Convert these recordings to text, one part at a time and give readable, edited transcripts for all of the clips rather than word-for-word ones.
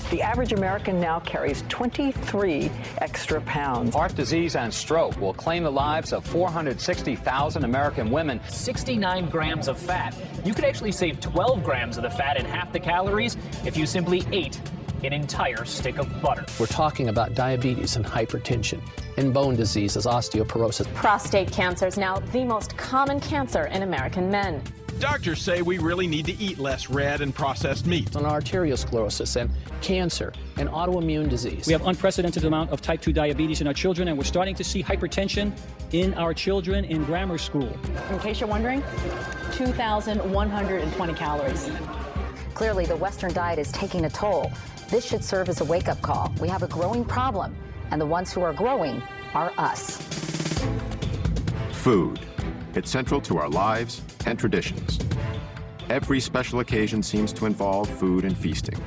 The average American now carries 23 extra pounds. Heart disease and stroke will claim the lives of 460,000 American women. 69 grams of fat. You could actually save 12 grams of the fat and half the calories if you simply ate an entire stick of butter. We're talking about diabetes and hypertension, and bone diseases, osteoporosis. Prostate cancer is now the most common cancer in American men. Doctors say we really need to eat less red and processed meat. On arteriosclerosis and cancer and autoimmune disease. We have unprecedented amount of type 2 diabetes in our children, and we're starting to see hypertension in our children in grammar school. In case you're wondering, 2,120 calories. Clearly, the Western diet is taking a toll. This should serve as a wake-up call. We have a growing problem, and the ones who are growing are us. Food. It's central to our lives and traditions. Every special occasion seems to involve food and feasting.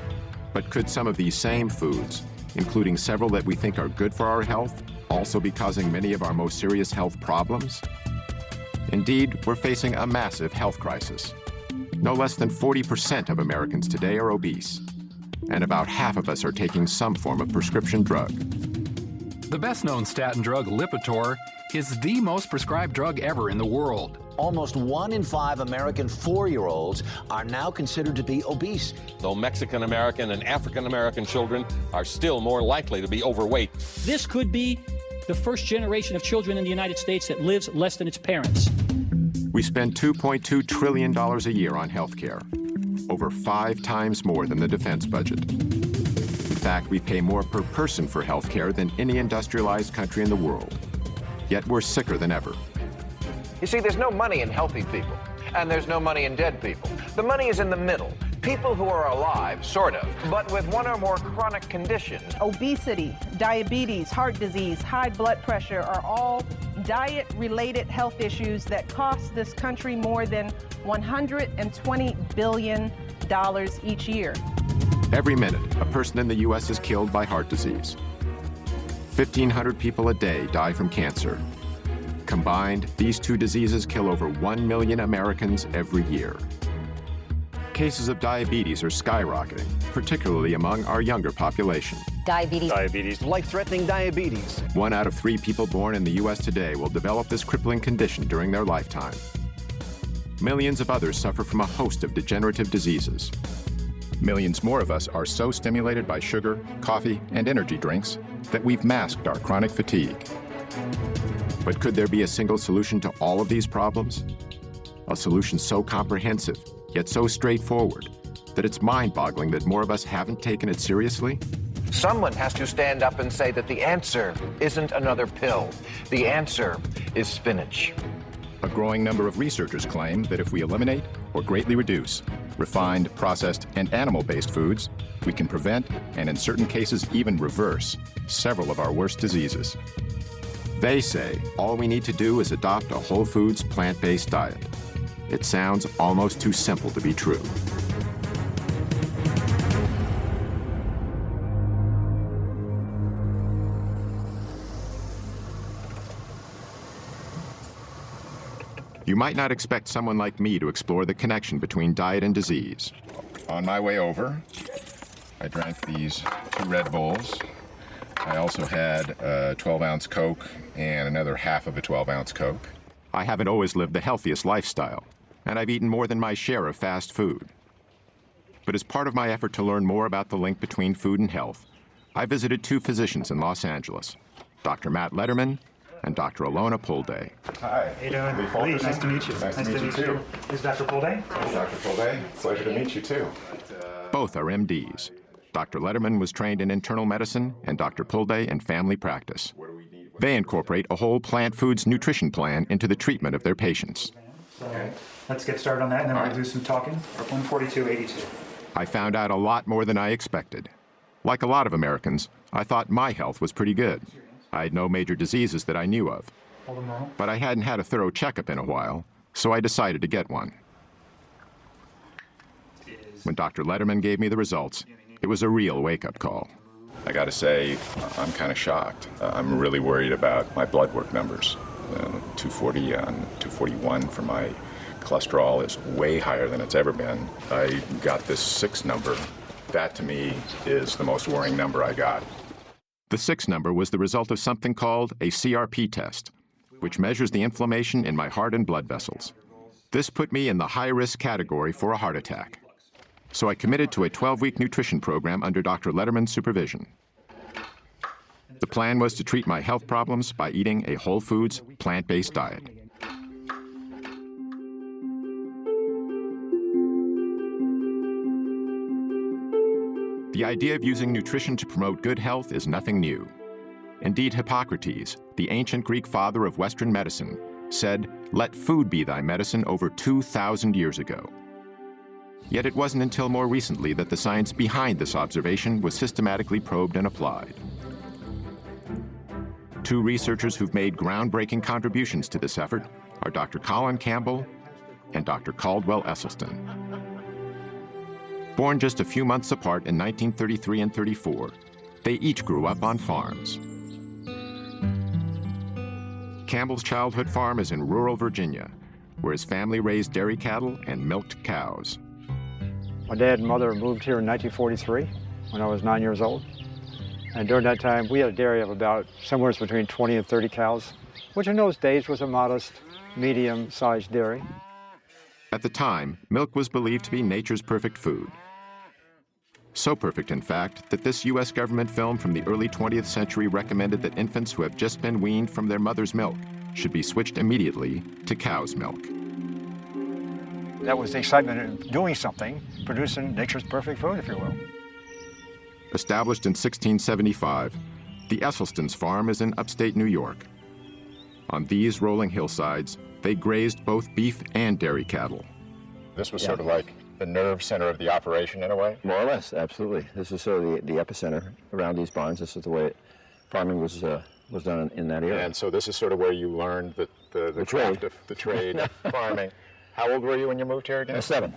But could some of these same foods, including several that we think are good for our health, also be causing many of our most serious health problems? Indeed, we're facing a massive health crisis. No less than 40% of Americans today are obese, and about half of us are taking some form of prescription drug. The best-known statin drug, Lipitor, is the most prescribed drug ever in the world. Almost 1 in 5 American 4-year-olds are now considered to be obese. Though Mexican-American and African-American children are still more likely to be overweight. This could be the first generation of children in the United States that lives less than its parents. We spend $2.2 trillion a year on health care, over 5 times more than the defense budget. In fact, we pay more per person for health care than any industrialized country in the world. Yet we're sicker than ever. You see, there's no money in healthy people, and there's no money in dead people. The money is in the middle. People who are alive, sort of, but with one or more chronic conditions. Obesity, diabetes, heart disease, high blood pressure are all diet-related health issues that cost this country more than $120 billion each year. Every minute, a person in the U.S. is killed by heart disease. 1,500 people a day die from cancer. Combined, these two diseases kill over 1 million Americans every year. Cases of diabetes are skyrocketing, particularly among our younger population. Diabetes. Life-threatening diabetes. 1 out of 3 people born in the U.S. today will develop this crippling condition during their lifetime. Millions of others suffer from a host of degenerative diseases. Millions more of us are so stimulated by sugar, coffee, and energy drinks that we've masked our chronic fatigue. But could there be a single solution to all of these problems? A solution so comprehensive, yet so straightforward, that it's mind-boggling that more of us haven't taken it seriously? Someone has to stand up and say that the answer isn't another pill. The answer is spinach. A growing number of researchers claim that if we eliminate or greatly reduce refined, processed, and animal-based foods, we can prevent, and in certain cases even reverse, several of our worst diseases. They say all we need to do is adopt a whole foods, plant-based diet. It sounds almost too simple to be true. You might not expect someone like me to explore the connection between diet and disease. On my way over, I drank these 2 Red Bulls. I also had a 12-ounce Coke and another half of a 12-ounce Coke. I haven't always lived the healthiest lifestyle, and I've eaten more than my share of fast food. But as part of my effort to learn more about the link between food and health, I visited 2 physicians in Los Angeles, Dr. Matt Letterman and Dr. Alona Pulday. Hi. How you doing? Lee, nice to meet you. Nice to meet you, too. Is Dr. Pulday? Dr. Pulday, pleasure to meet you, too. Both are MDs. Dr. Letterman was trained in internal medicine and Dr. Pulday in family practice. They incorporate a whole plant foods nutrition plan into the treatment of their patients. So let's get started on that, and then we'll do some talking. 142.82. I found out a lot more than I expected. Like a lot of Americans, I thought my health was pretty good. I had no major diseases that I knew of. But I hadn't had a thorough checkup in a while, so I decided to get one. When Dr. Letterman gave me the results, it was a real wake-up call. I gotta say, I'm kind of shocked. I'm really worried about my blood work numbers. 240 on 241 for my cholesterol is way higher than it's ever been. I got this 6 number That, to me, is the most worrying number I got. The 6th number was the result of something called a CRP test, which measures the inflammation in my heart and blood vessels. This put me in the high-risk category for a heart attack. So I committed to a 12-week nutrition program under Dr. Letterman's supervision. The plan was to treat my health problems by eating a whole foods, plant-based diet. The idea of using nutrition to promote good health is nothing new. Indeed, Hippocrates, the ancient Greek father of Western medicine, said, "Let food be thy medicine," over 2,000 years ago. Yet it wasn't until more recently that the science behind this observation was systematically probed and applied. Two researchers who've made groundbreaking contributions to this effort are Dr. Colin Campbell and Dr. Caldwell Esselstyn. Born just a few months apart in 1933 and 34, they each grew up on farms. Campbell's childhood farm is in rural Virginia, where his family raised dairy cattle and milked cows. My dad and mother moved here in 1943 when I was 9 years old. And during that time, we had a dairy of about somewhere between 20 and 30 cows, which in those days was a modest, medium-sized dairy. At the time, milk was believed to be nature's perfect food. So perfect, in fact, that this U.S. government film from the early 20th century recommended that infants who have just been weaned from their mother's milk should be switched immediately to cow's milk. That was the excitement of doing something, producing nature's perfect food, if you will. Established in 1675, the Esselstyn's farm is in upstate New York. On these rolling hillsides, they grazed both beef and dairy cattle. This was sort of like the nerve center of the operation in a way? More or less, absolutely. This is sort of the epicenter around these barns. This is the way farming was done in that area. And so this is sort of where you learned the craft of the trade of farming. How old were you when you moved here again? 7.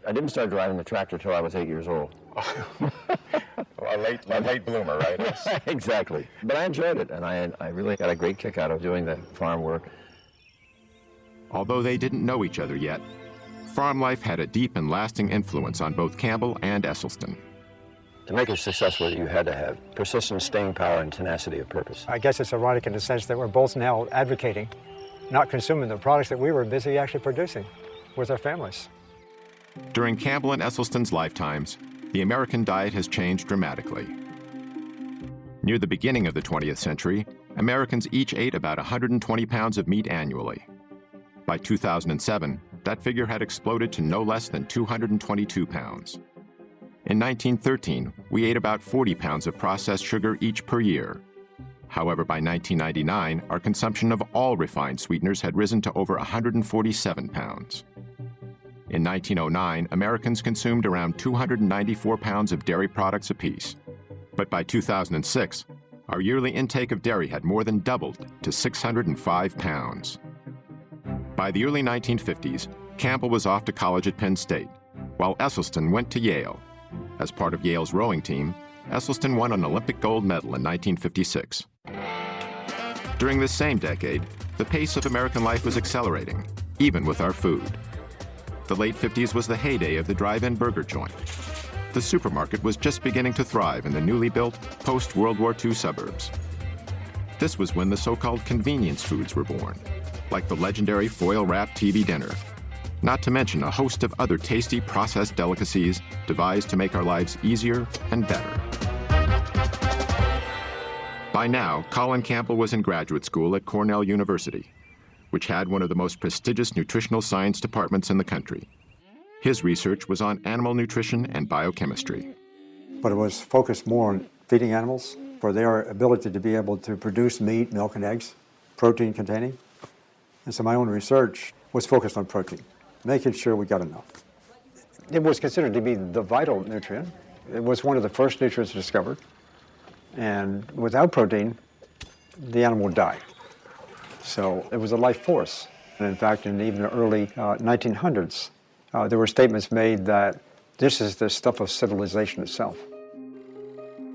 I didn't start driving the tractor until I was 8 years old. A late bloomer, right? Exactly. But I enjoyed it, and I really got a great kick out of doing the farm work. Although they didn't know each other yet, farm life had a deep and lasting influence on both Campbell and Esselstyn. To make it successful, you had to have persistence, staying power, and tenacity of purpose. I guess it's ironic in the sense that we're both now advocating, not consuming the products that we were busy actually producing with our families. During Campbell and Esselstyn's lifetimes, the American diet has changed dramatically. Near the beginning of the 20th century, Americans each ate about 120 pounds of meat annually. By 2007, that figure had exploded to no less than 222 pounds. In 1913, we ate about 40 pounds of processed sugar each per year. However, by 1999, our consumption of all refined sweeteners had risen to over 147 pounds. In 1909, Americans consumed around 294 pounds of dairy products apiece. But by 2006, our yearly intake of dairy had more than doubled to 605 pounds. By the early 1950s, Campbell was off to college at Penn State, while Esselstyn went to Yale. As part of Yale's rowing team, Esselstyn won an Olympic gold medal in 1956. During this same decade, the pace of American life was accelerating, even with our food. The late 50s was the heyday of the drive-in burger joint. The supermarket was just beginning to thrive in the newly built post-World War II suburbs. This was when the so-called convenience foods were born, like the legendary foil-wrapped TV dinner, not to mention a host of other tasty processed delicacies devised to make our lives easier and better. By now, Colin Campbell was in graduate school at Cornell University, which had one of the most prestigious nutritional science departments in the country. His research was on animal nutrition and biochemistry. But it was focused more on feeding animals for their ability to be able to produce meat, milk, and eggs, protein containing. And so my own research was focused on protein, making sure we got enough. It was considered to be the vital nutrient. It was one of the first nutrients discovered. And without protein, the animal would die. So it was a life force. And in fact, in even the early 1900s, there were statements made that this is the stuff of civilization itself.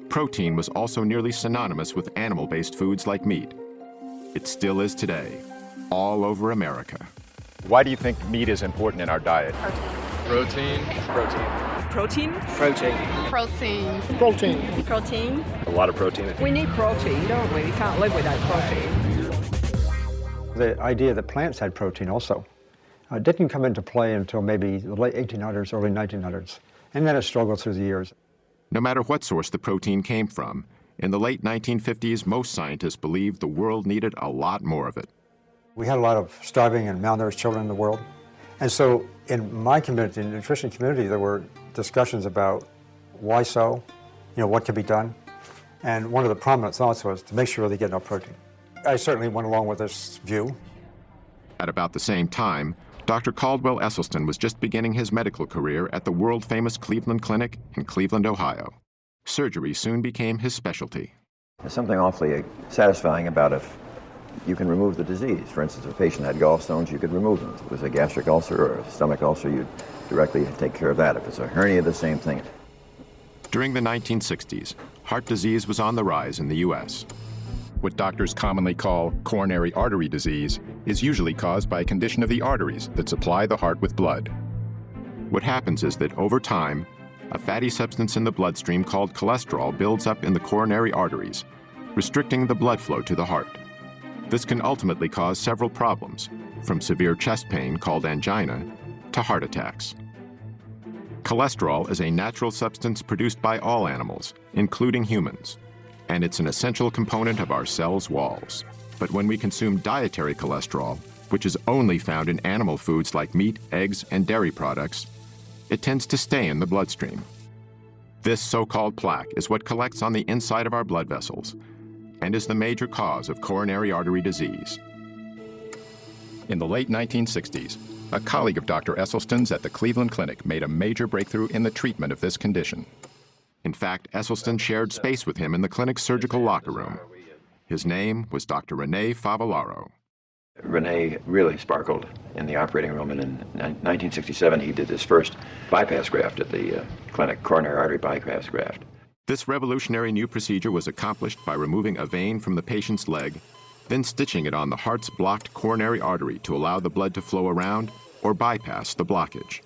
Protein was also nearly synonymous with animal-based foods like meat. It still is today, all over America. Why do you think meat is important in our diet? Protein. protein? Protein. Protein. Protein. Protein. A lot of protein. We need protein, don't we? We can't live without protein. The idea that plants had protein also didn't come into play until maybe the late 1800s, early 1900s, and then it struggled through the years. No matter what source the protein came from, in the late 1950s, most scientists believed the world needed a lot more of it. We had a lot of starving and malnourished children in the world. And so in my community, in the nutrition community, there were discussions about why so, what could be done. And one of the prominent thoughts was to make sure they get enough protein. I certainly went along with this view. At about the same time, Dr. Caldwell Esselstyn was just beginning his medical career at the world-famous Cleveland Clinic in Cleveland, Ohio. Surgery soon became his specialty. There's something awfully satisfying about if you can remove the disease. For instance, if a patient had gallstones, you could remove them. If it was a gastric ulcer or a stomach ulcer, you'd directly take care of that. If it's a hernia, the same thing. During the 1960s, heart disease was on the rise in the U.S. What doctors commonly call coronary artery disease is usually caused by a condition of the arteries that supply the heart with blood. What happens is that over time, a fatty substance in the bloodstream called cholesterol builds up in the coronary arteries, restricting the blood flow to the heart. This can ultimately cause several problems, from severe chest pain called angina to heart attacks. Cholesterol is a natural substance produced by all animals, including humans, and it's an essential component of our cells' walls. But when we consume dietary cholesterol, which is only found in animal foods like meat, eggs, and dairy products, it tends to stay in the bloodstream. This so-called plaque is what collects on the inside of our blood vessels and is the major cause of coronary artery disease. In the late 1960s, a colleague of Dr. Esselstyn's at the Cleveland Clinic made a major breakthrough in the treatment of this condition. In fact, Esselstyn shared space with him in the clinic's surgical locker room. His name was Dr. Rene Favallaro. Rene really sparkled in the operating room, and in 1967 he did his first bypass graft at the clinic, coronary artery bypass graft. This revolutionary new procedure was accomplished by removing a vein from the patient's leg, then stitching it on the heart's blocked coronary artery to allow the blood to flow around or bypass the blockage.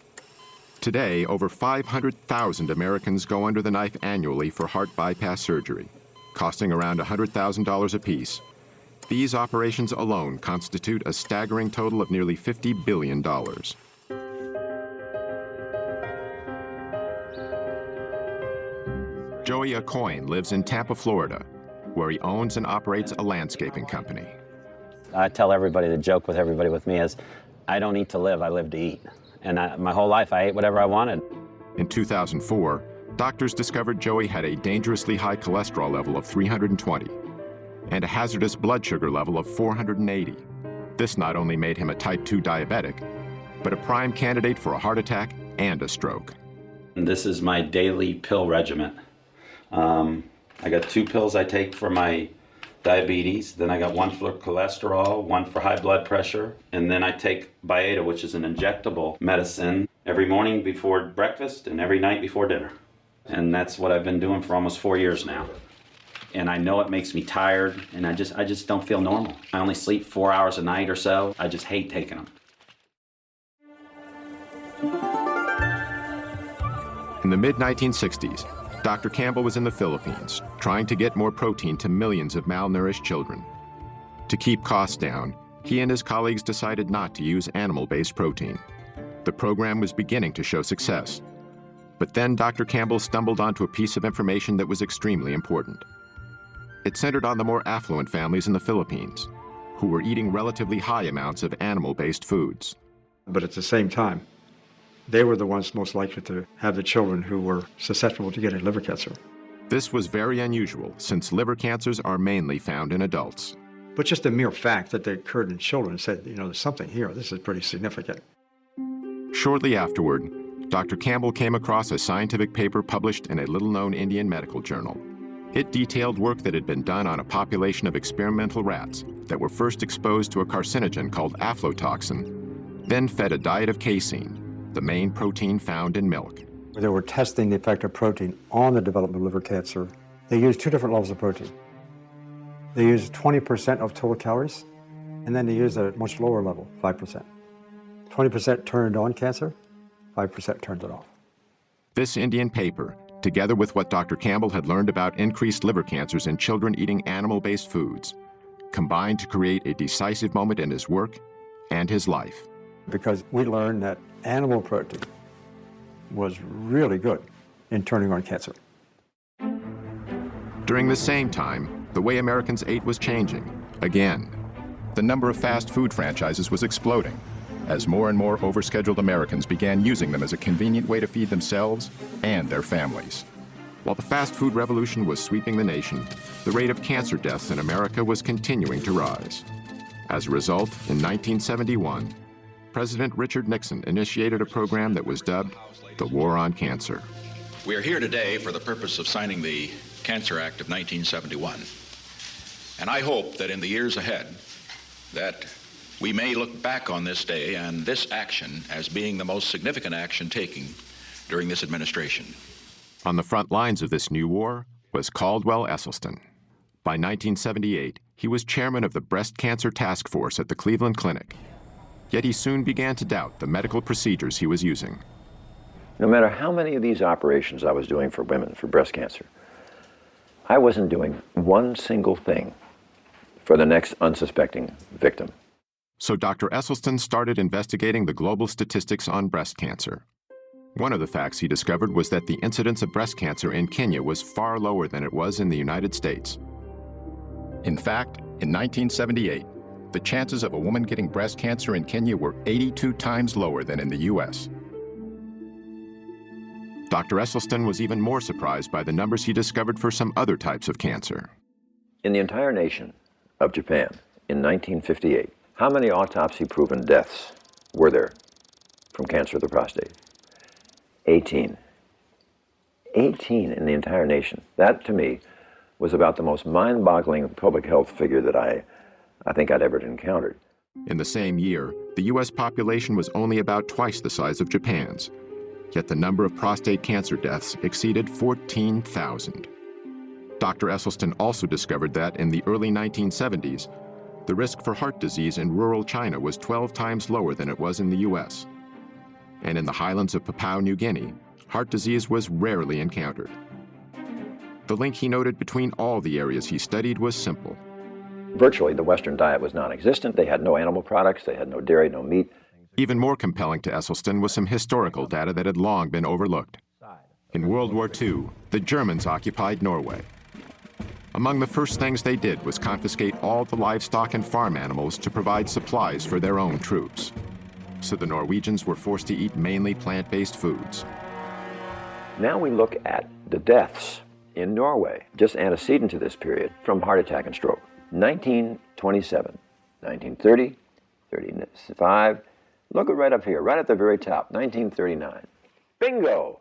Today, over 500,000 Americans go under the knife annually for heart bypass surgery, costing around $100,000 apiece. These operations alone constitute a staggering total of nearly $50 billion. Joey Acoin lives in Tampa, Florida, where he owns and operates a landscaping company. I tell everybody, the joke with everybody with me is, I don't eat to live, I live to eat. And my whole life, I ate whatever I wanted. In 2004, doctors discovered Joey had a dangerously high cholesterol level of 320 and a hazardous blood sugar level of 480. This not only made him a type 2 diabetic, but a prime candidate for a heart attack and a stroke. This is my daily pill regimen. I got 2 pills I take for my diabetes, then I got 1 for cholesterol, 1 for high blood pressure, and then I take Byetta, which is an injectable medicine, every morning before breakfast and every night before dinner. And that's what I've been doing for almost 4 years now. And I know it makes me tired, and I just don't feel normal. I only sleep 4 hours a night or so. I just hate taking them. In the mid-1960s, Dr. Campbell was in the Philippines, trying to get more protein to millions of malnourished children. To keep costs down, he and his colleagues decided not to use animal-based protein. The program was beginning to show success. But then Dr. Campbell stumbled onto a piece of information that was extremely important. It centered on the more affluent families in the Philippines, who were eating relatively high amounts of animal-based foods. But at the same time, they were the ones most likely to have the children who were susceptible to getting liver cancer. This was very unusual, since liver cancers are mainly found in adults. But just the mere fact that they occurred in children said, there's something here. This is pretty significant. Shortly afterward, Dr. Campbell came across a scientific paper published in a little-known Indian medical journal. It detailed work that had been done on a population of experimental rats that were first exposed to a carcinogen called aflatoxin, then fed a diet of casein, the main protein found in milk. They were testing the effect of protein on the development of liver cancer. They used 2 different levels of protein. They used 20% of total calories, and then they used a much lower level, 5%. 20% turned on cancer, 5% turned it off. This Indian paper, together with what Dr. Campbell had learned about increased liver cancers in children eating animal-based foods, combined to create a decisive moment in his work and his life. Because we learned that animal protein was really good in turning on cancer. During the same time, the way Americans ate was changing, again. The number of fast food franchises was exploding as more and more overscheduled Americans began using them as a convenient way to feed themselves and their families. While the fast food revolution was sweeping the nation, the rate of cancer deaths in America was continuing to rise. As a result, in 1971, President Richard Nixon initiated a program that was dubbed the War on Cancer. We are here today for the purpose of signing the Cancer Act of 1971. And I hope that in the years ahead, that we may look back on this day and this action as being the most significant action taken during this administration. On the front lines of this new war was Caldwell Esselstyn. By 1978, he was chairman of the Breast Cancer Task Force at the Cleveland Clinic. Yet he soon began to doubt the medical procedures he was using. No matter how many of these operations I was doing for women for breast cancer, I wasn't doing one single thing for the next unsuspecting victim. So Dr. Esselstyn started investigating the global statistics on breast cancer. One of the facts he discovered was that the incidence of breast cancer in Kenya was far lower than it was in the United States. In fact, in 1978, the chances of a woman getting breast cancer in Kenya were 82 times lower than in the U.S. Dr. Esselstyn was even more surprised by the numbers he discovered for some other types of cancer. In the entire nation of Japan in 1958, how many autopsy-proven deaths were there from cancer of the prostate? 18. 18 in the entire nation. That, to me, was about the most mind-boggling public health figure that I think I'd ever encountered. In the same year, the U.S. population was only about twice the size of Japan's, yet the number of prostate cancer deaths exceeded 14,000. Dr. Esselstyn also discovered that in the early 1970s, the risk for heart disease in rural China was 12 times lower than it was in the U.S. And in the highlands of Papua New Guinea, heart disease was rarely encountered. The link he noted between all the areas he studied was simple. Virtually, the Western diet was non-existent. They had no animal products. They had no dairy, no meat. Even more compelling to Esselstyn was some historical data that had long been overlooked. In World War II, the Germans occupied Norway. Among the first things they did was confiscate all the livestock and farm animals to provide supplies for their own troops. So the Norwegians were forced to eat mainly plant-based foods. Now we look at the deaths in Norway, just antecedent to this period, from heart attack and stroke. 1927, 1930, 35, look right up here, right at the very top, 1939. Bingo!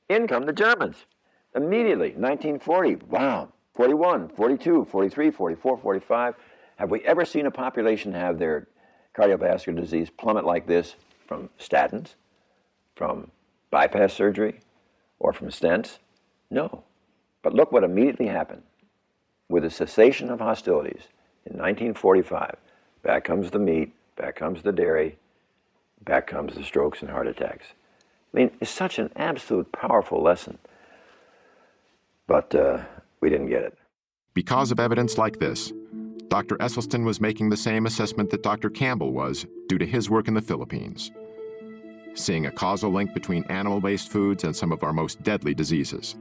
In come the Germans. Immediately, 1940, wow, 41, 42, 43, 44, 45. Have we ever seen a population have their cardiovascular disease plummet like this from statins, from bypass surgery, or from stents? No. But look what immediately happened. With the cessation of hostilities in 1945, back comes the meat, back comes the dairy, back comes the strokes and heart attacks. I mean, it's such an absolute powerful lesson. But we didn't get it. Because of evidence like this, Dr. Esselstyn was making the same assessment that Dr. Campbell was due to his work in the Philippines, seeing a causal link between animal-based foods and some of our most deadly diseases.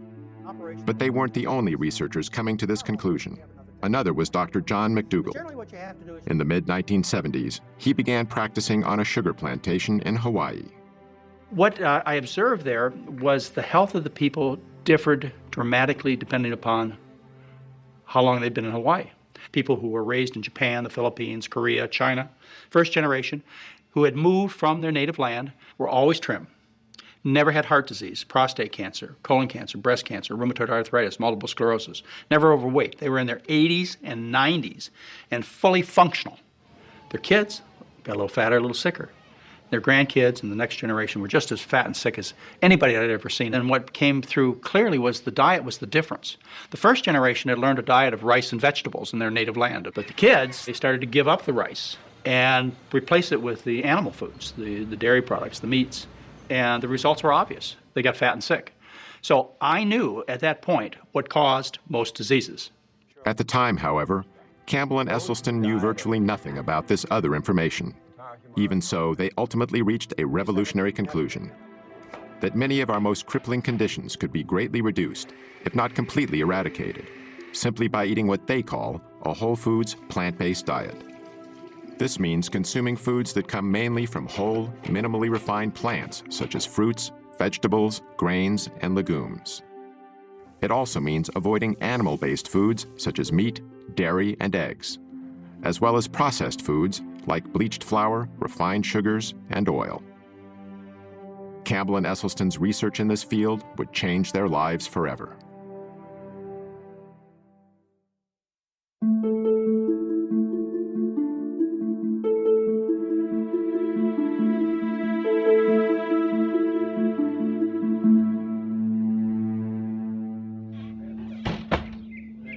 But they weren't the only researchers coming to this conclusion. Another was Dr. John McDougall. In the mid-1970s, he began practicing on a sugar plantation in Hawaii. What I observed there was the health of the people differed dramatically depending upon how long they'd been in Hawaii. People who were raised in Japan, the Philippines, Korea, China, first generation, who had moved from their native land, were always trim. Never had heart disease, prostate cancer, colon cancer, breast cancer, rheumatoid arthritis, multiple sclerosis. Never overweight. They were in their 80s and 90s and fully functional. Their kids got a little fatter, a little sicker. Their grandkids and the next generation were just as fat and sick as anybody I'd ever seen. And what came through clearly was the diet was the difference. The first generation had learned a diet of rice and vegetables in their native land. But the kids, they started to give up the rice and replace it with the animal foods, the dairy products, the meats. And the results were obvious. they got fat and sick. So I knew at that point what caused most diseases. At the time, however, Campbell and Esselstyn knew virtually nothing about this other information. Even so, they ultimately reached a revolutionary conclusion: that many of our most crippling conditions could be greatly reduced, if not completely eradicated, simply by eating what they call a whole foods, plant-based diet. This means consuming foods that come mainly from whole, minimally refined plants, such as fruits, vegetables, grains, and legumes. It also means avoiding animal-based foods, such as meat, dairy, and eggs, as well as processed foods like bleached flour, refined sugars, and oil. Campbell and Esselstyn's research in this field would change their lives forever.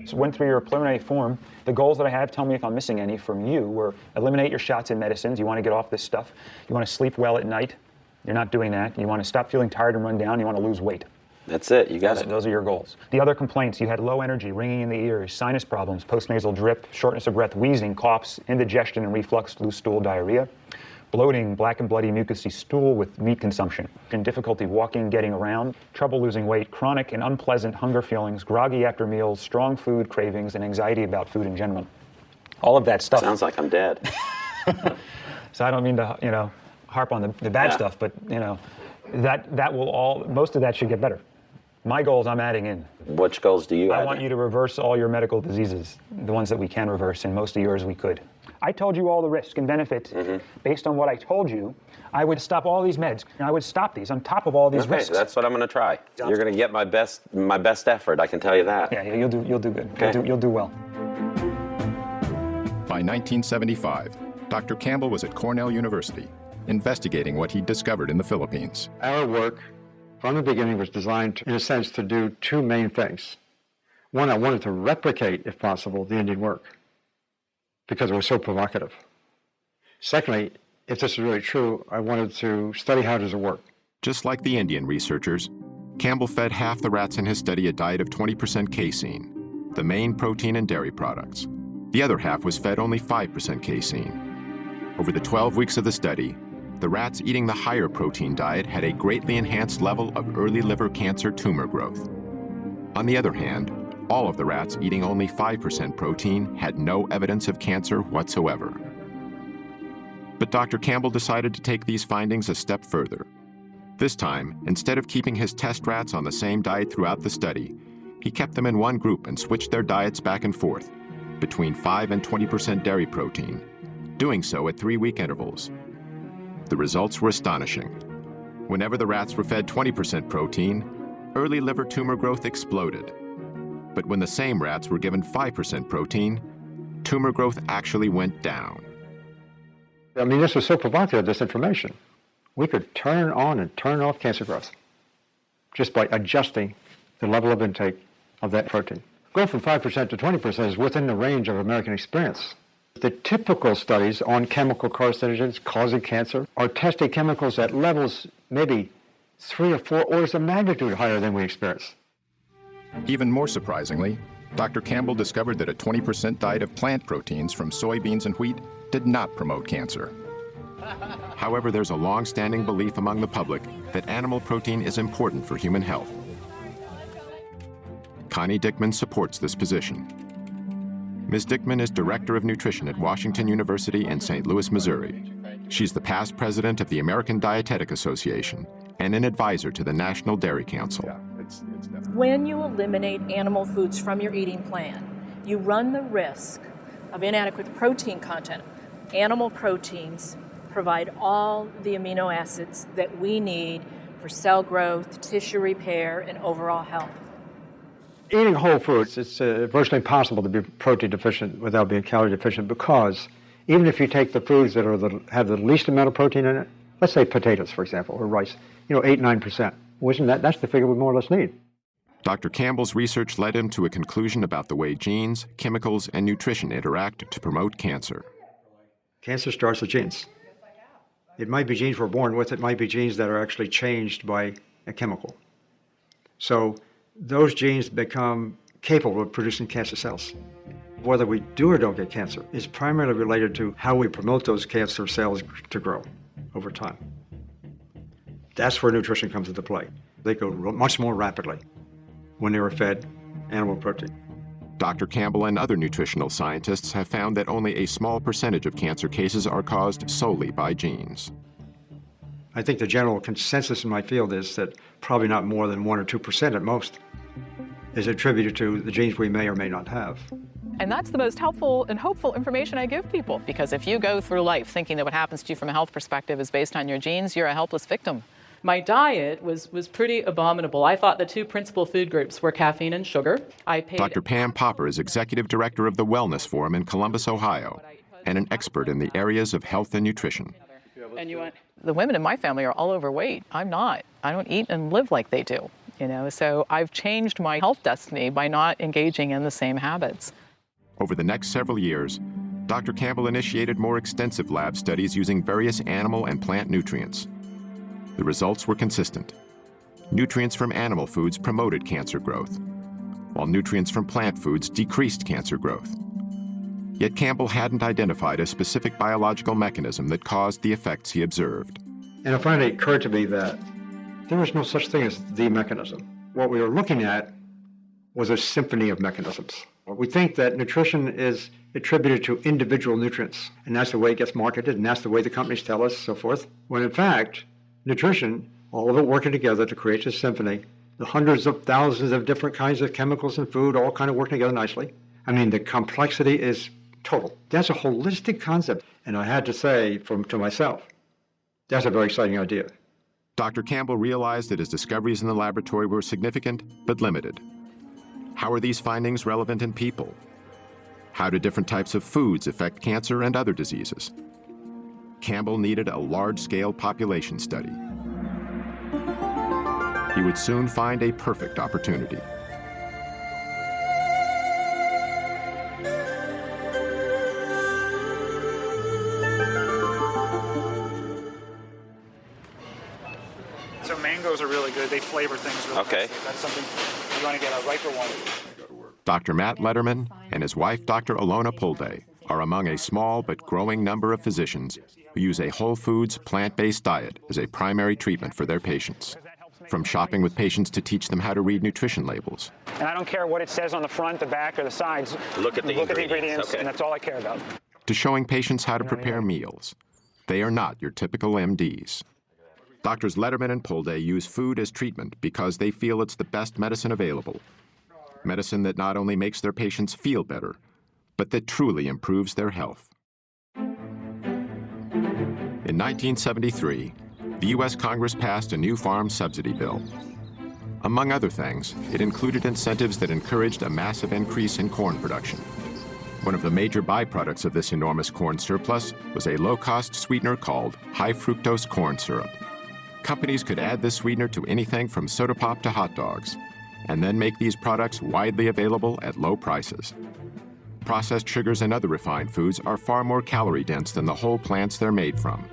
So went through your preliminary form. The goals that I have, tell me if I'm missing any from you, were eliminate your shots and medicines. You want to get off this stuff. You want to sleep well at night. You're not doing that. You want to stop feeling tired and run down. You want to lose weight. That's it. You got it. Those are your goals. The other complaints, you had low energy, ringing in the ears, sinus problems, postnasal drip, shortness of breath, wheezing, coughs, indigestion and reflux, loose stool, diarrhea, bloating, black and bloody mucousy stool with meat consumption, and difficulty walking, getting around, trouble losing weight, chronic and unpleasant hunger feelings, groggy after meals, strong food cravings, and anxiety about food in general. All of that stuff. Sounds like I'm dead. So I don't mean to, harp on the bad stuff, but, that will all, most of that should get better. My goals I'm adding in. Which goals do you add? I want you to reverse all your medical diseases, the ones that we can reverse, and most of yours we could. I told you all the risk and benefit. Based on what I told you, I would stop all these meds. And I would stop these on top of all these risks. That's what I'm going to try. You're going to get my best effort, I can tell you that. Yeah, you'll do good. Okay. You'll do well. By 1975, Dr. Campbell was at Cornell University, investigating what he'd discovered in the Philippines. Our work from the beginning was designed, in a sense, to do two main things. One, I wanted to replicate, if possible, the Indian work, because it was so provocative. Secondly, if this is really true, I wanted to study how does it work. Just like the Indian researchers, Campbell fed half the rats in his study a diet of 20% casein, the main protein and dairy products. The other half was fed only 5% casein. Over the 12 weeks of the study, the rats eating the higher protein diet had a greatly enhanced level of early liver cancer tumor growth. On the other hand, all of the rats eating only 5% protein had no evidence of cancer whatsoever. But Dr. Campbell decided to take these findings a step further. This time, instead of keeping his test rats on the same diet throughout the study, he kept them in one group and switched their diets back and forth, between 5 and 20% dairy protein, doing so at 3-week intervals. The results were astonishing. Whenever the rats were fed 20% protein, early liver tumor growth exploded. But when the same rats were given 5% protein, tumor growth actually went down. I mean, this was so provocative, this information. We could turn on and turn off cancer growth just by adjusting the level of intake of that protein. Going from 5% to 20% is within the range of American experience. The typical studies on chemical carcinogens causing cancer are testing chemicals at levels maybe 3 or 4 orders of magnitude higher than we experience. Even more surprisingly, Dr. Campbell discovered that a 20% diet of plant proteins from soybeans and wheat did not promote cancer. However, there's a long-standing belief among the public that animal protein is important for human health. Connie Dickman supports this position. Ms. Dickman is Director of Nutrition at Washington University in St. Louis, Missouri. She's the past president of the American Dietetic Association and an advisor to the National Dairy Council. When you eliminate animal foods from your eating plan, you run the risk of inadequate protein content. Animal proteins provide all the amino acids that we need for cell growth, tissue repair, and overall health. Eating whole foods, it's virtually impossible to be protein deficient without being calorie deficient, because even if you take the foods that have the least amount of protein in it, let's say potatoes, for example, or rice, 8-9%. That's the figure we more or less need. Dr. Campbell's research led him to a conclusion about the way genes, chemicals, and nutrition interact to promote cancer. Cancer starts with genes. It might be genes we're born with, it might be genes that are actually changed by a chemical. So those genes become capable of producing cancer cells. Whether we do or don't get cancer is primarily related to how we promote those cancer cells to grow over time. That's where nutrition comes into play. They go much more rapidly when they were fed animal protein. Dr. Campbell and other nutritional scientists have found that only a small percentage of cancer cases are caused solely by genes. I think the general consensus in my field is that probably not more than 1 or 2% at most is attributed to the genes we may or may not have. And that's the most helpful and hopeful information I give people, because if you go through life thinking that what happens to you from a health perspective is based on your genes, you're a helpless victim. My diet was pretty abominable. I thought the two principal food groups were caffeine and sugar. Dr. Pam Popper is executive director of the Wellness Forum in Columbus, Ohio, and an expert in the areas of health and nutrition. And you want? The women in my family are all overweight. I'm not. I don't eat and live like they do, so I've changed my health destiny by not engaging in the same habits. Over the next several years, Dr. Campbell initiated more extensive lab studies using various animal and plant nutrients. The results were consistent. Nutrients from animal foods promoted cancer growth, while nutrients from plant foods decreased cancer growth. Yet Campbell hadn't identified a specific biological mechanism that caused the effects he observed. And it finally occurred to me that there was no such thing as the mechanism. What we were looking at was a symphony of mechanisms. We think that nutrition is attributed to individual nutrients, and that's the way it gets marketed, and that's the way the companies tell us, so forth. When in fact, nutrition, all of it working together to create this symphony, the hundreds of thousands of different kinds of chemicals in food all kind of working together nicely. I mean, the complexity is total. That's a holistic concept. And I had to say to myself, that's a very exciting idea. Dr. Campbell realized that his discoveries in the laboratory were significant but limited. How are these findings relevant in people? How do different types of foods affect cancer and other diseases? Campbell needed a large-scale population study. He would soon find a perfect opportunity. So mangoes are really good. They flavor things really Okay. nicely. That's something you want to get a riper one. Dr. Matt Letterman and his wife, Dr. Alona Pulde, are among a small but growing number of physicians who use a whole foods, plant-based diet as a primary treatment for their patients. From shopping with patients to teach them how to read nutrition labels. And I don't care what it says on the front, the back, or the sides. Look at the ingredients, okay. And that's all I care about. To showing patients how to prepare meals. They are not your typical MDs. Doctors Letterman and Pulde use food as treatment because they feel it's the best medicine available. Medicine that not only makes their patients feel better, but that truly improves their health. In 1973, the U.S. Congress passed a new farm subsidy bill. Among other things, it included incentives that encouraged a massive increase in corn production. One of the major byproducts of this enormous corn surplus was a low-cost sweetener called high-fructose corn syrup. Companies could add this sweetener to anything from soda pop to hot dogs, and then make these products widely available at low prices. Processed sugars and other refined foods are far more calorie-dense than the whole plants they're made from.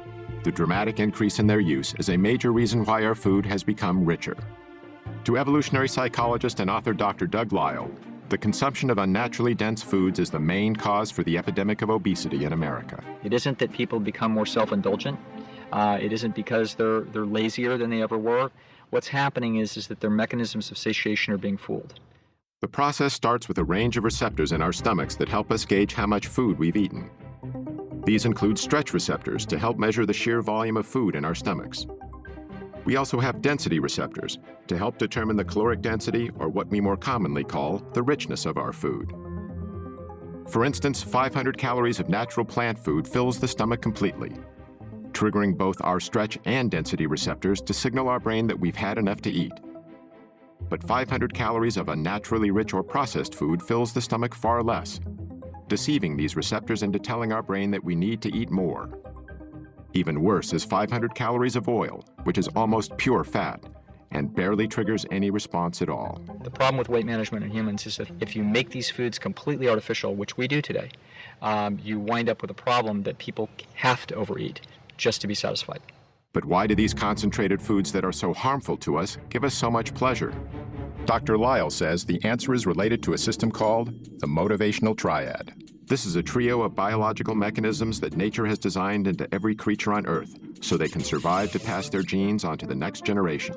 The dramatic increase in their use is a major reason why our food has become richer. To evolutionary psychologist and author Dr. Doug Lisle, the consumption of unnaturally dense foods is the main cause for the epidemic of obesity in America. It isn't that people become more self-indulgent. It isn't because they're lazier than they ever were. What's happening is that their mechanisms of satiation are being fooled. The process starts with a range of receptors in our stomachs that help us gauge how much food we've eaten. These include stretch receptors to help measure the sheer volume of food in our stomachs. We also have density receptors to help determine the caloric density, or what we more commonly call the richness of our food. For instance, 500 calories of natural plant food fills the stomach completely, triggering both our stretch and density receptors to signal our brain that we've had enough to eat. But 500 calories of unnaturally rich or processed food fills the stomach far less, deceiving these receptors into telling our brain that we need to eat more. Even worse is 500 calories of oil, which is almost pure fat and barely triggers any response at all. The problem with weight management in humans is that if you make these foods completely artificial, which we do today, you wind up with a problem that people have to overeat just to be satisfied. But why do these concentrated foods that are so harmful to us give us so much pleasure? Dr. Lyle says the answer is related to a system called the motivational triad. This is a trio of biological mechanisms that nature has designed into every creature on Earth so they can survive to pass their genes on to the next generation.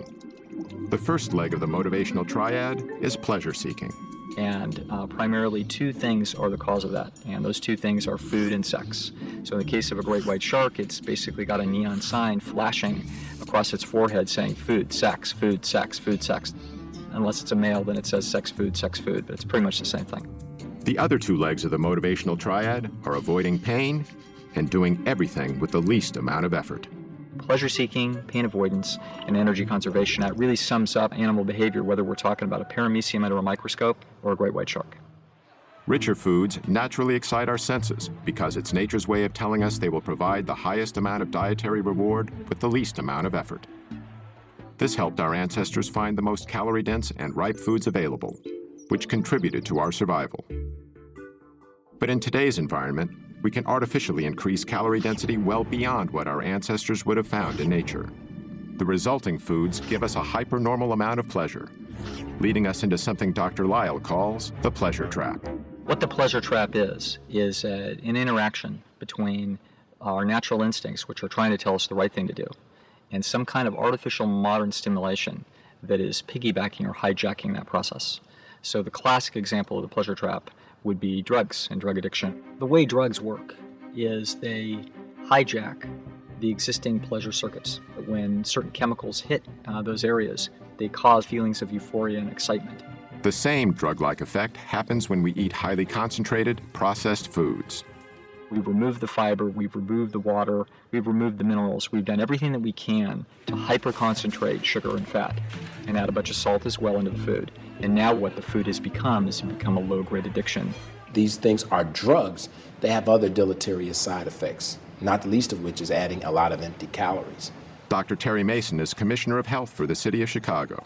The first leg of the motivational triad is pleasure seeking. And primarily two things are the cause of that, and those two things are food and sex. So in the case of a great white shark, it's basically got a neon sign flashing across its forehead saying food, sex, food, sex, food, sex. Unless it's a male, then it says sex, food, but it's pretty much the same thing. The other two legs of the motivational triad are avoiding pain and doing everything with the least amount of effort. Pleasure-seeking, pain avoidance, and energy conservation, that really sums up animal behavior, whether we're talking about a paramecium under a microscope or a great white shark. Richer foods naturally excite our senses because it's nature's way of telling us they will provide the highest amount of dietary reward with the least amount of effort. This helped our ancestors find the most calorie-dense and ripe foods available, which contributed to our survival. But in today's environment, we can artificially increase calorie density well beyond what our ancestors would have found in nature. The resulting foods give us a hypernormal amount of pleasure, leading us into something Dr. Lyle calls the pleasure trap. What the pleasure trap is an interaction between our natural instincts, which are trying to tell us the right thing to do, and some kind of artificial modern stimulation that is piggybacking or hijacking that process. So the classic example of the pleasure trap would be drugs and drug addiction. The way drugs work is they hijack the existing pleasure circuits. When certain chemicals hit those areas, they cause feelings of euphoria and excitement. The same drug-like effect happens when we eat highly concentrated, processed foods. We've removed the fiber, we've removed the water, we've removed the minerals. We've done everything that we can to hyper-concentrate sugar and fat and add a bunch of salt as well into the food. And now what the food has become is become a low-grade addiction. These things are drugs. They have other deleterious side effects, not the least of which is adding a lot of empty calories. Dr. Terry Mason is Commissioner of Health for the City of Chicago.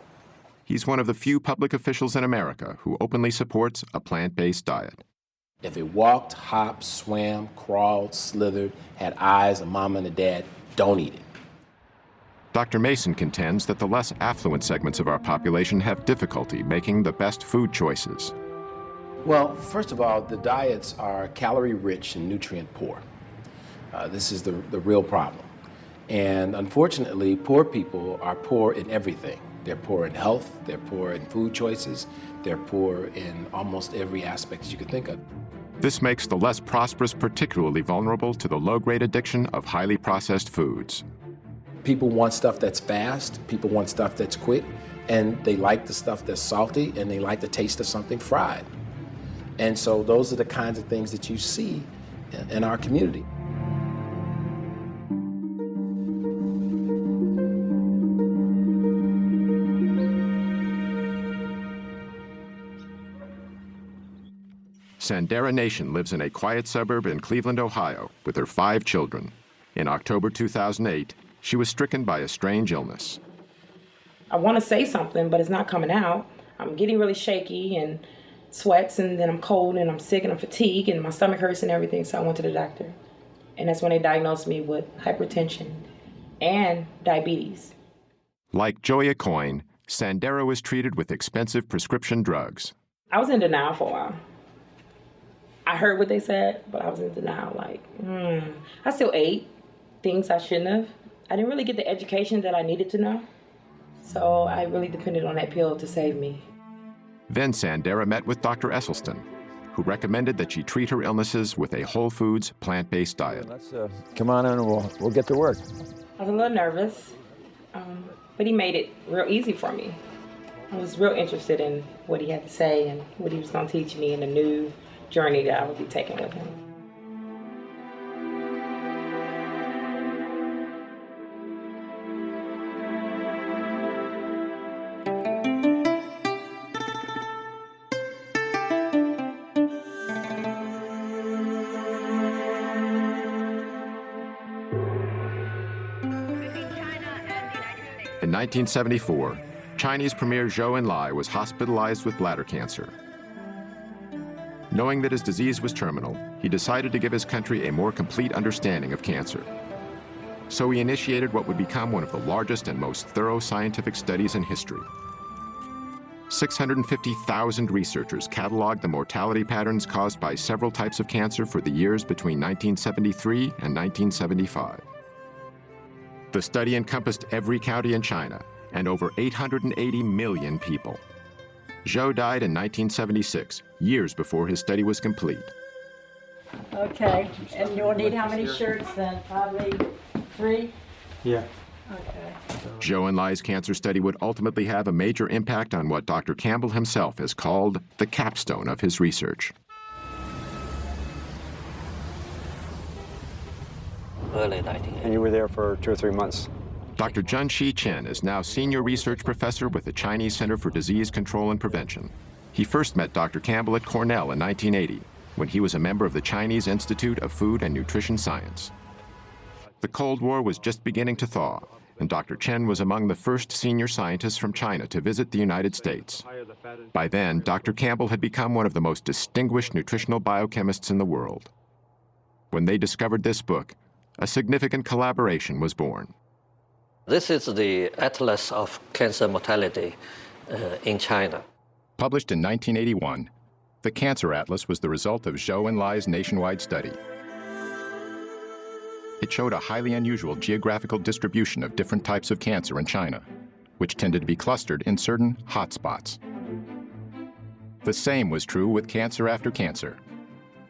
He's one of the few public officials in America who openly supports a plant-based diet. If it walked, hopped, swam, crawled, slithered, had eyes, a mom and a dad, don't eat it. Dr. Mason contends that the less affluent segments of our population have difficulty making the best food choices. Well, first of all, the diets are calorie-rich and nutrient-poor. This is the real problem. And unfortunately, poor people are poor in everything. They're poor in health, they're poor in food choices, they're poor in almost every aspect you could think of. This makes the less prosperous particularly vulnerable to the low-grade addiction of highly processed foods. People want stuff that's fast, people want stuff that's quick, and they like the stuff that's salty, and they like the taste of something fried. And so those are the kinds of things that you see in our community. Sandera Nation lives in a quiet suburb in Cleveland, Ohio, with her 5 children. In October 2008, she was stricken by a strange illness. I want to say something, but it's not coming out. I'm getting really shaky and sweats, and then I'm cold and I'm sick and I'm fatigued and my stomach hurts and everything, so I went to the doctor. And that's when they diagnosed me with hypertension and diabetes. Like Joya Coyne, Sandera was treated with expensive prescription drugs. I was in denial for a while. I heard what they said, but I was in denial, I still ate things I shouldn't have. I didn't really get the education that I needed to know, so I really depended on that pill to save me. Then Sandera met with Dr. Esselstyn, who recommended that she treat her illnesses with a whole foods, plant-based diet. Let's come on in and we'll get to work. I was a little nervous, but he made it real easy for me. I was real interested in what he had to say and what he was going to teach me in the new journey that I would be taking with him. In 1974, Chinese Premier Zhou Enlai was hospitalized with bladder cancer. Knowing that his disease was terminal, he decided to give his country a more complete understanding of cancer. So he initiated what would become one of the largest and most thorough scientific studies in history. 650,000 researchers cataloged the mortality patterns caused by several types of cancer for the years between 1973 and 1975. The study encompassed every county in China and over 880 million people. Zhou died in 1976, years before his study was complete. Okay, and you'll need how many shirts then? Probably 3? Yeah. Okay. Zhou Enlai's cancer study would ultimately have a major impact on what Dr. Campbell himself has called the capstone of his research. Early 1980s. And you were there for 2 or 3 months. Dr. Junxi Chen is now senior research professor with the Chinese Center for Disease Control and Prevention. He first met Dr. Campbell at Cornell in 1980, when he was a member of the Chinese Institute of Food and Nutrition Science. The Cold War was just beginning to thaw, and Dr. Chen was among the first senior scientists from China to visit the United States. By then, Dr. Campbell had become one of the most distinguished nutritional biochemists in the world. When they discovered this book, a significant collaboration was born. This is the Atlas of Cancer Mortality in China. Published in 1981, the Cancer Atlas was the result of Zhou Enlai's nationwide study. It showed a highly unusual geographical distribution of different types of cancer in China, which tended to be clustered in certain hotspots. The same was true with cancer after cancer,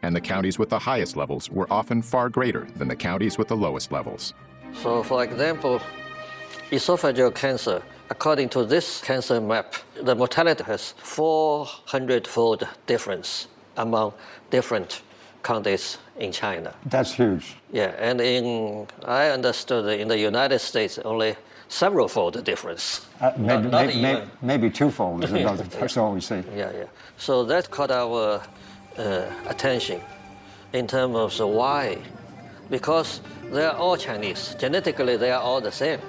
and the counties with the highest levels were often far greater than the counties with the lowest levels. So, for example, esophageal cancer, according to this cancer map, the mortality has 400-fold difference among different counties in China. That's huge. Yeah, and I understood that in the United States, only several-fold difference. Maybe twofold is another. That's all we see. Yeah. So that caught our attention in terms of the why. Because they are all Chinese. Genetically, they are all the same.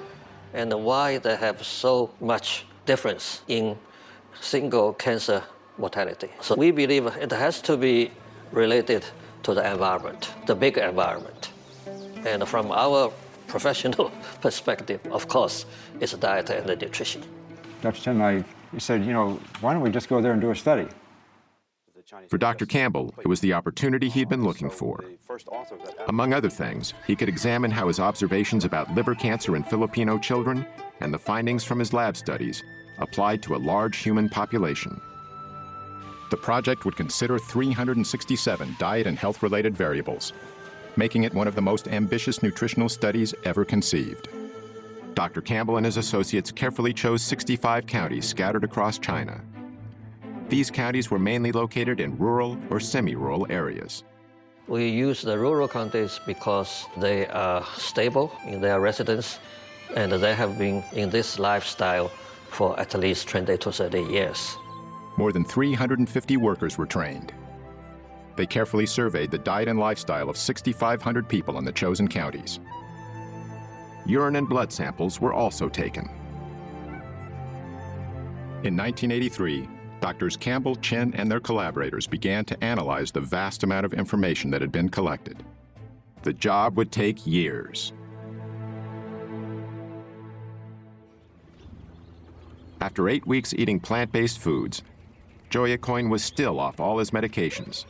And why they have so much difference in single cancer mortality. So we believe it has to be related to the environment, the big environment. And from our professional perspective, of course, it's diet and the nutrition. Dr. Chen, he said, why don't we just go there and do a study? For Dr. Campbell, it was the opportunity he'd been looking for. Among other things, he could examine how his observations about liver cancer in Filipino children and the findings from his lab studies applied to a large human population. The project would consider 367 diet and health-related variables, making it one of the most ambitious nutritional studies ever conceived. Dr. Campbell and his associates carefully chose 65 counties scattered across China. These counties were mainly located in rural or semi-rural areas. We use the rural counties because they are stable in their residence and they have been in this lifestyle for at least 20 to 30 years. More than 350 workers were trained. They carefully surveyed the diet and lifestyle of 6,500 people in the chosen counties. Urine and blood samples were also taken. In 1983, Doctors Campbell, Chen, and their collaborators began to analyze the vast amount of information that had been collected. The job would take years. After 8 weeks eating plant-based foods, Joya Coyne was still off all his medications.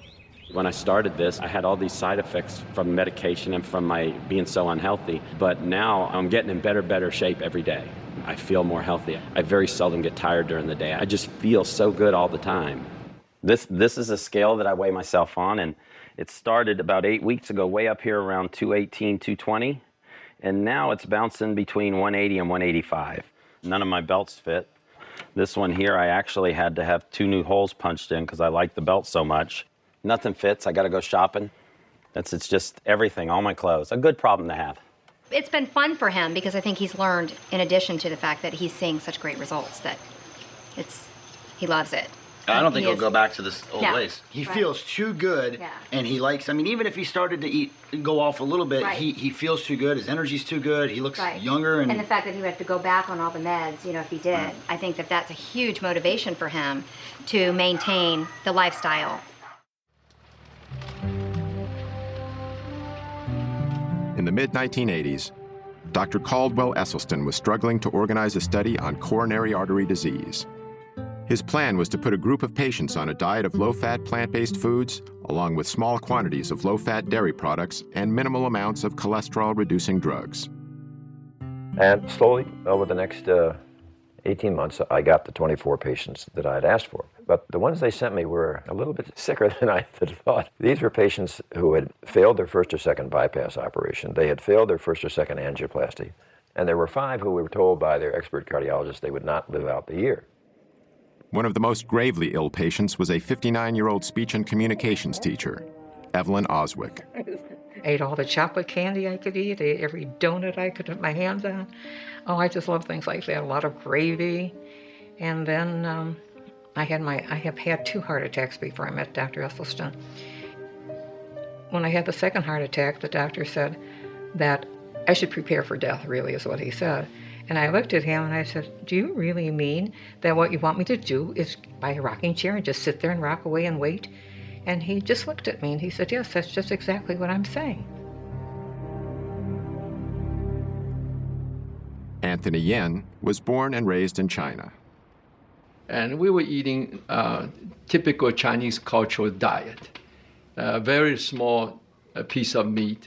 When I started this, I had all these side effects from medication and from my being so unhealthy, but now I'm getting in better shape every day. I feel more healthy. I very seldom get tired during the day. I just feel so good all the time. This is a scale that I weigh myself on, and it started about 8 weeks ago, way up here around 218, 220, and now it's bouncing between 180 and 185. None of my belts fit. This one here, I actually had to have 2 new holes punched in because I like the belt so much. Nothing fits. I got to go shopping. It's just everything, all my clothes. A good problem to have. It's been fun for him because I think he's learned, in addition to the fact that he's seeing such great results, that he loves it. I don't think he'll go back to this old ways. He feels too good, and he likes, even if he started to go off a little bit, he feels too good, his energy's too good, he looks younger. And the fact that he would have to go back on all the meds, if he did, I think that that's a huge motivation for him to maintain the lifestyle. In the mid-1980s, Dr. Caldwell Esselstyn was struggling to organize a study on coronary artery disease. His plan was to put a group of patients on a diet of low-fat plant-based foods, along with small quantities of low-fat dairy products and minimal amounts of cholesterol-reducing drugs. And slowly, over the next 18 months, I got the 24 patients that I had asked for. But the ones they sent me were a little bit sicker than I had thought. These were patients who had failed their first or second bypass operation. They had failed their first or second angioplasty. And there were 5 who were told by their expert cardiologist they would not live out the year. One of the most gravely ill patients was a 59-year-old speech and communications teacher, Evelyn Oswick. Ate all the chocolate candy I could eat, ate every donut I could put my hands on. Oh, I just love things like that, a lot of gravy. And then I have had 2 heart attacks before I met Dr. Esselstyn. When I had the second heart attack, the doctor said that I should prepare for death, really is what he said. And I looked at him and I said, do you really mean that what you want me to do is buy a rocking chair and just sit there and rock away and wait? And he just looked at me and he said, yes, that's just exactly what I'm saying. Anthony Yen was born and raised in China. And we were eating typical Chinese cultural diet. A very small piece of meat,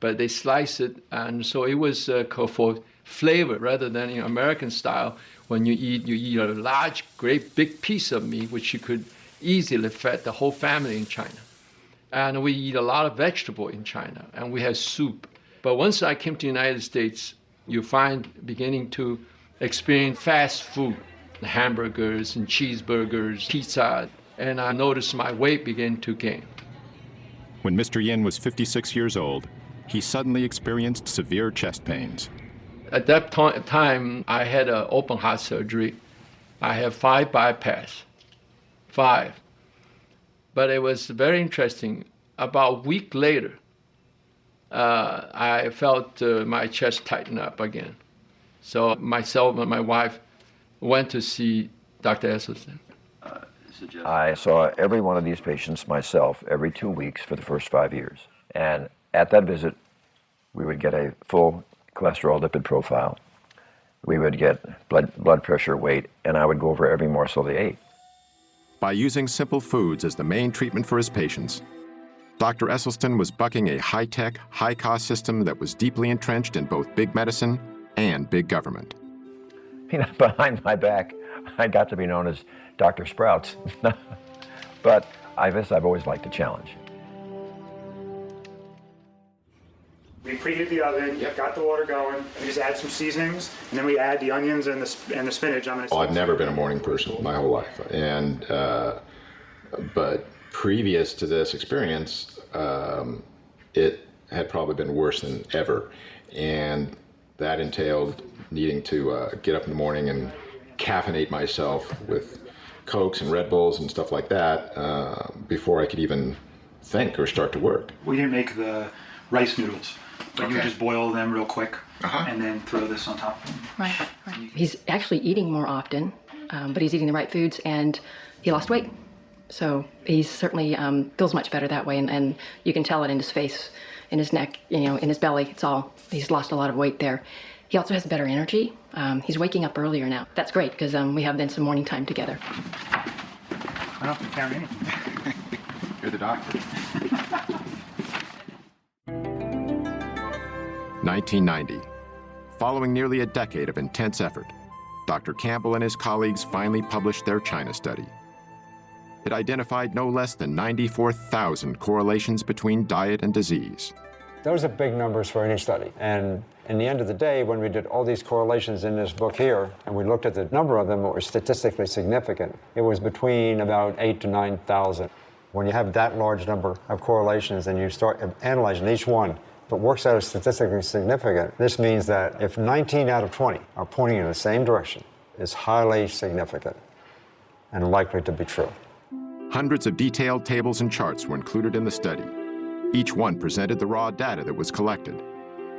but they slice it, and so it was for flavor rather than American style. When you eat a large, great big piece of meat, which you could easily fed the whole family in China. And we eat a lot of vegetable in China, and we have soup. But once I came to the United States, you find beginning to experience fast food, hamburgers and cheeseburgers, pizza, and I noticed my weight began to gain. When Mr. Yin was 56 years old, he suddenly experienced severe chest pains. At that time, I had an open heart surgery. I had 5 bypass. 5. But it was very interesting. About a week later, I felt my chest tighten up again. So myself and my wife went to see Dr. Esselstyn. I saw every one of these patients myself every 2 weeks for the first 5 years. And at that visit, we would get a full cholesterol lipid profile. We would get blood pressure, weight, and I would go over every morsel they ate. By using simple foods as the main treatment for his patients, Dr. Esselstyn was bucking a high-tech, high-cost system that was deeply entrenched in both big medicine and big government. Behind my back, I got to be known as Dr. Sprouts. But I guess I've always liked a challenge. We preheat the oven, got the water going, and we just add some seasonings, and then we add the onions and the spinach. I've never been a morning person my whole life, and but previous to this experience, it had probably been worse than ever, and that entailed needing to get up in the morning and caffeinate myself with Cokes and Red Bulls and stuff like that before I could even think or start to work. We didn't make the rice noodles. But you just boil them real quick and then throw this on top. Right. He's actually eating more often, but he's eating the right foods and he lost weight. So he certainly feels much better that way, and you can tell it in his face, in his neck, in his belly. He's lost a lot of weight there. He also has better energy. He's waking up earlier now. That's great because we have then some morning time together. I don't have to count anything. You're the doctor. 1990. Following nearly a decade of intense effort, Dr. Campbell and his colleagues finally published their China study. It identified no less than 94,000 correlations between diet and disease. Those are big numbers for any study. And in the end of the day, when we did all these correlations in this book here, and we looked at the number of them that were statistically significant, it was between about 8,000 to 9,000. When you have that large number of correlations and you start analyzing each one, if it works out as statistically significant, this means that if 19 out of 20 are pointing in the same direction, it's highly significant and likely to be true. Hundreds of detailed tables and charts were included in the study. Each one presented the raw data that was collected.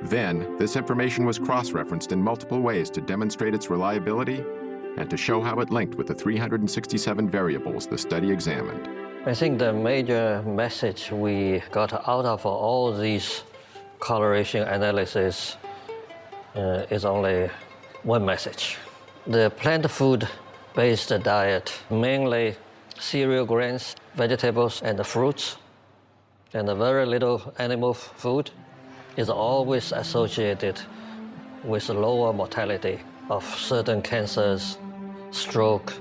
Then, this information was cross-referenced in multiple ways to demonstrate its reliability and to show how it linked with the 367 variables the study examined. I think the major message we got out of all these correlation analysis is only one message. The plant food-based diet, mainly cereal grains, vegetables, and fruits, and very little animal food, is always associated with lower mortality of certain cancers, stroke,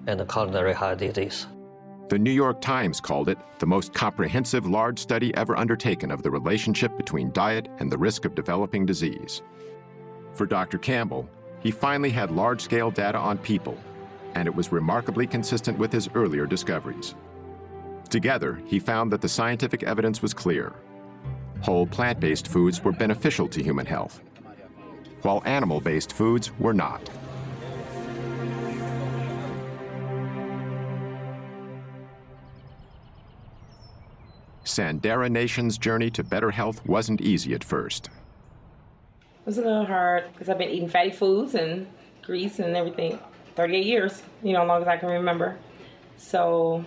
and coronary heart disease. The New York Times called it the most comprehensive large study ever undertaken of the relationship between diet and the risk of developing disease. For Dr. Campbell, he finally had large-scale data on people, and it was remarkably consistent with his earlier discoveries. Together, he found that the scientific evidence was clear. Whole plant-based foods were beneficial to human health, while animal-based foods were not. Sandera Nation's journey to better health wasn't easy at first. It was a little hard because I've been eating fatty foods and grease and everything 38 years, as long as I can remember. So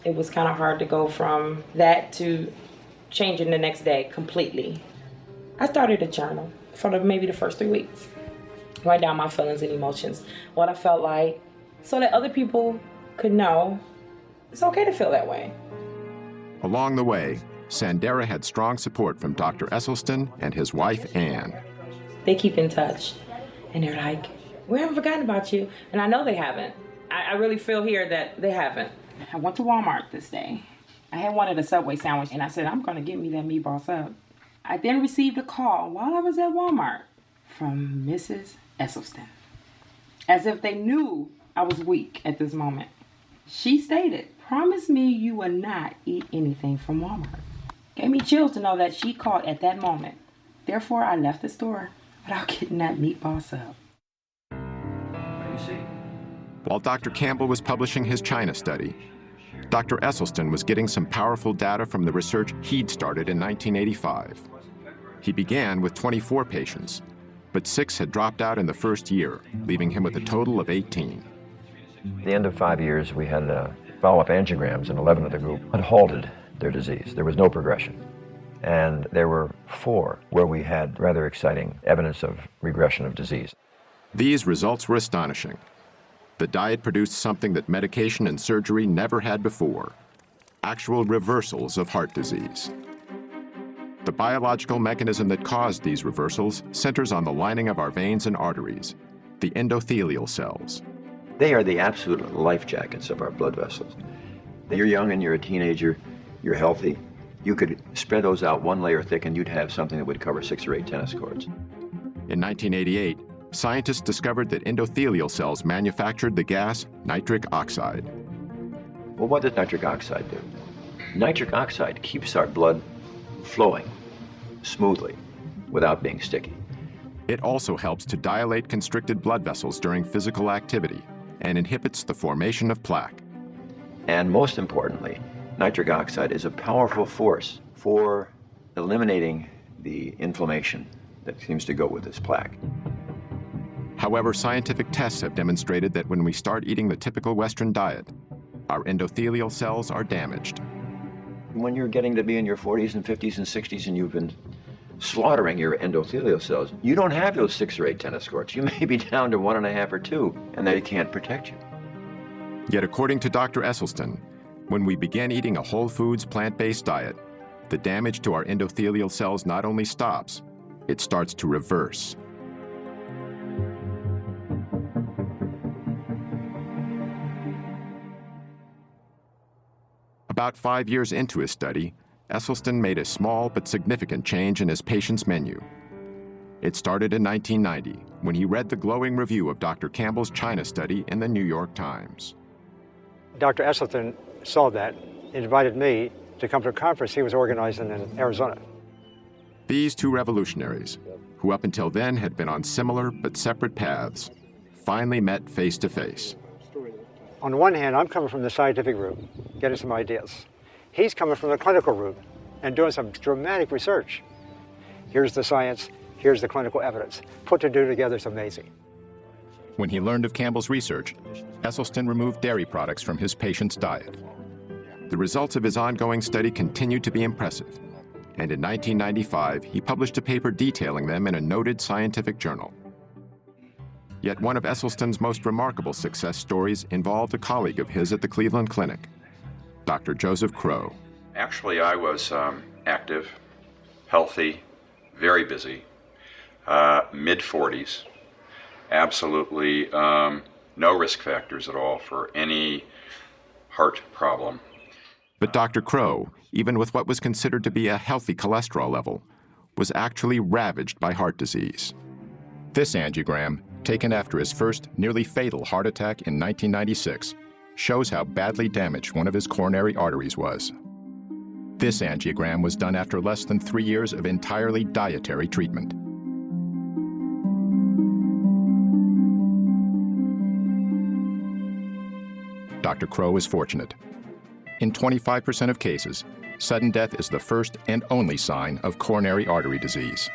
it was kind of hard to go from that to changing the next day completely. I started a journal for maybe the first 3 weeks. Write down my feelings and emotions, what I felt like, so that other people could know it's okay to feel that way. Along the way, Sandera had strong support from Dr. Esselstyn and his wife, Ann. They keep in touch, and they're like, we haven't forgotten about you. And I know they haven't. I really feel here that they haven't. I went to Walmart this day. I had wanted a Subway sandwich, and I said, I'm going to get me that meatball sub. I then received a call while I was at Walmart from Mrs. Esselstyn, as if they knew I was weak at this moment. She stated, promise me you will not eat anything from Walmart. Gave me chills to know that she called at that moment. Therefore, I left the store without getting that meatball sub. While Dr. Campbell was publishing his China study, Dr. Esselstyn was getting some powerful data from the research he'd started in 1985. He began with 24 patients, but 6 had dropped out in the first year, leaving him with a total of 18. At the end of 5 years, we had follow-up angiograms, and 11 of the group had halted their disease. There was no progression. And there were 4 where we had rather exciting evidence of regression of disease. These results were astonishing. The diet produced something that medication and surgery never had before: actual reversals of heart disease. The biological mechanism that caused these reversals centers on the lining of our veins and arteries, the endothelial cells. They are the absolute life jackets of our blood vessels. You're young and you're a teenager, you're healthy. You could spread those out 1 layer thick and you'd have something that would cover 6 or 8 tennis courts. In 1988, scientists discovered that endothelial cells manufactured the gas nitric oxide. Well, what does nitric oxide do? Nitric oxide keeps our blood flowing smoothly without being sticky. It also helps to dilate constricted blood vessels during physical activity and inhibits the formation of plaque. And most importantly, nitric oxide is a powerful force for eliminating the inflammation that seems to go with this plaque. However, scientific tests have demonstrated that when we start eating the typical Western diet, our endothelial cells are damaged. When you're getting to be in your 40s and 50s and 60s and you've been slaughtering your endothelial cells, you don't have those 6 or 8 tennis courts. You may be down to 1.5 or 2, and they can't protect you. Yet according to Dr. Esselstyn, when we begin eating a whole foods plant-based diet, the damage to our endothelial cells not only stops, it starts to reverse. About 5 years into his study, Esselstyn made a small but significant change in his patient's menu. It started in 1990, when he read the glowing review of Dr. Campbell's China study in the New York Times. Dr. Esselstyn saw that and invited me to come to a conference he was organizing in Arizona. These 2 revolutionaries, who up until then had been on similar but separate paths, finally met face to face. On the one hand, I'm coming from the scientific route, getting some ideas. He's coming from the clinical route and doing some dramatic research. Here's the science, here's the clinical evidence. Put the 2 together is amazing. When he learned of Campbell's research, Esselstyn removed dairy products from his patient's diet. The results of his ongoing study continued to be impressive. and in 1995, he published a paper detailing them in a noted scientific journal. Yet one of Esselstyn's most remarkable success stories involved a colleague of his at the Cleveland Clinic, Dr. Joseph Crow. Actually, I was active, healthy, very busy, mid-40s, absolutely no risk factors at all for any heart problem. But Dr. Crow, even with what was considered to be a healthy cholesterol level, was actually ravaged by heart disease. This angiogram, taken after his first nearly fatal heart attack in 1996, shows how badly damaged one of his coronary arteries was. This angiogram was done after less than 3 years of entirely dietary treatment. Dr. Crow is fortunate. In 25% of cases, sudden death is the first and only sign of coronary artery disease.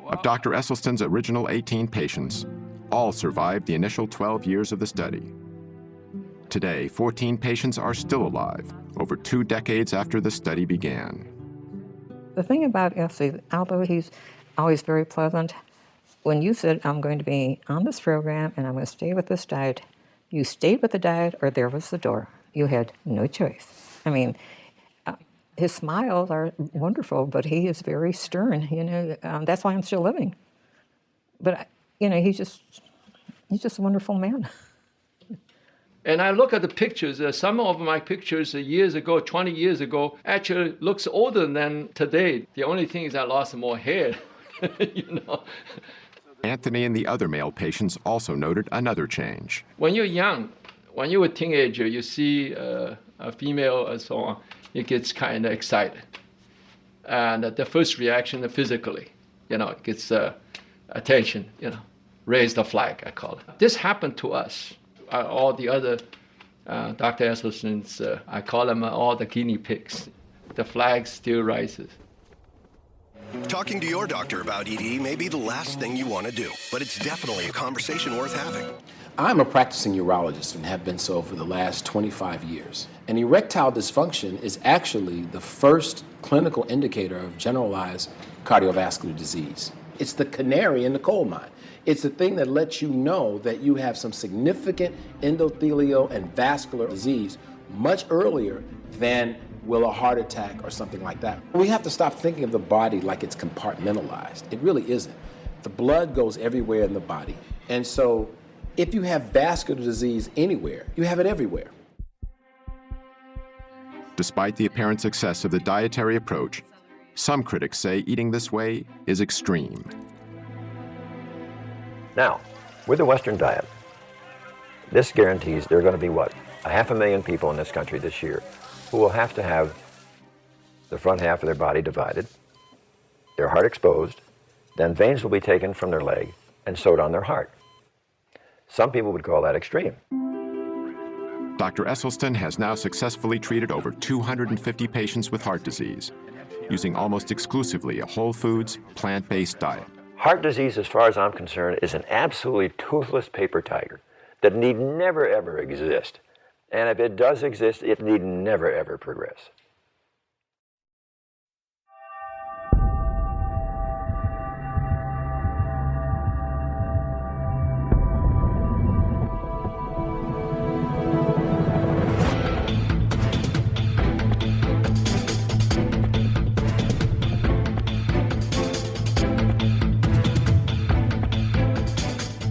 Of Dr. Esselstyn's original 18 patients, all survived the initial 12 years of the study. Today, 14 patients are still alive, over 2 decades after the study began. The thing about Essie, although he's always very pleasant, when you said, I'm going to be on this program and I'm going to stay with this diet, you stayed with the diet or there was the door. You had no choice. I mean, his smiles are wonderful, but he is very stern, you know. That's why I'm still living. But, you know, he's just a wonderful man. And I look at the pictures, some of my pictures years ago, 20 years ago, actually looks older than today. The only thing is I lost more hair, you know. Anthony and the other male patients also noted another change. When you're young, when you're a teenager, you see a female and so on, it gets kind of excited. And the first reaction physically, you know, it gets attention, you know, raise the flag, I call it. This happened to us. All the other Dr. Esselstyn's, I call them all the guinea pigs. The flag still rises. Talking to your doctor about ED may be the last thing you want to do, but it's definitely a conversation worth having. I'm a practicing urologist and have been so for the last 25 years. And erectile dysfunction is actually the first clinical indicator of generalized cardiovascular disease. It's the canary in the coal mine. It's the thing that lets you know that you have some significant endothelial and vascular disease much earlier than will a heart attack or something like that. We have to stop thinking of the body like it's compartmentalized. It really isn't. The blood goes everywhere in the body. And so if you have vascular disease anywhere, you have it everywhere. Despite the apparent success of the dietary approach, some critics say eating this way is extreme. Now, with the Western diet, this guarantees there are going to be, what, 500,000 people in this country this year who will have to have the front half of their body divided, their heart exposed, then veins will be taken from their leg and sewed on their heart. Some people would call that extreme. Dr. Esselstyn has now successfully treated over 250 patients with heart disease, using almost exclusively a whole foods, plant-based diet. Heart disease, as far as I'm concerned, is an absolutely toothless paper tiger that need never, ever exist. And if it does exist, it need never, ever progress.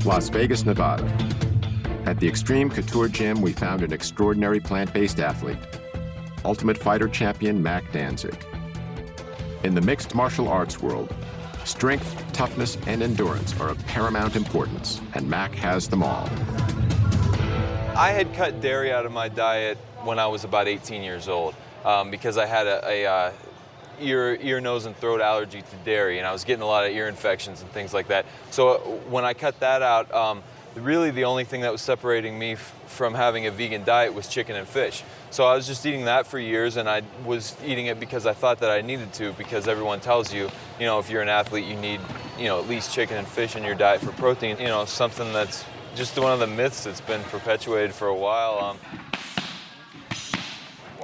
Las Vegas, Nevada. At the Extreme Couture Gym, we found an extraordinary plant-based athlete, Ultimate Fighter champion Mac Danzig. In the mixed martial arts world, strength, toughness, and endurance are of paramount importance, and Mac has them all. I had cut dairy out of my diet when I was about 18 years old because I had a ear, nose, and throat allergy to dairy, and I was getting a lot of ear infections and things like that. So when I cut that out, really the only thing that was separating me from having a vegan diet was chicken and fish. So I was just eating that for years, and I was eating it because I thought that I needed to, because everyone tells you, you know, if you're an athlete, you need, you know, at least chicken and fish in your diet for protein. You know, something that's just one of the myths that's been perpetuated for a while.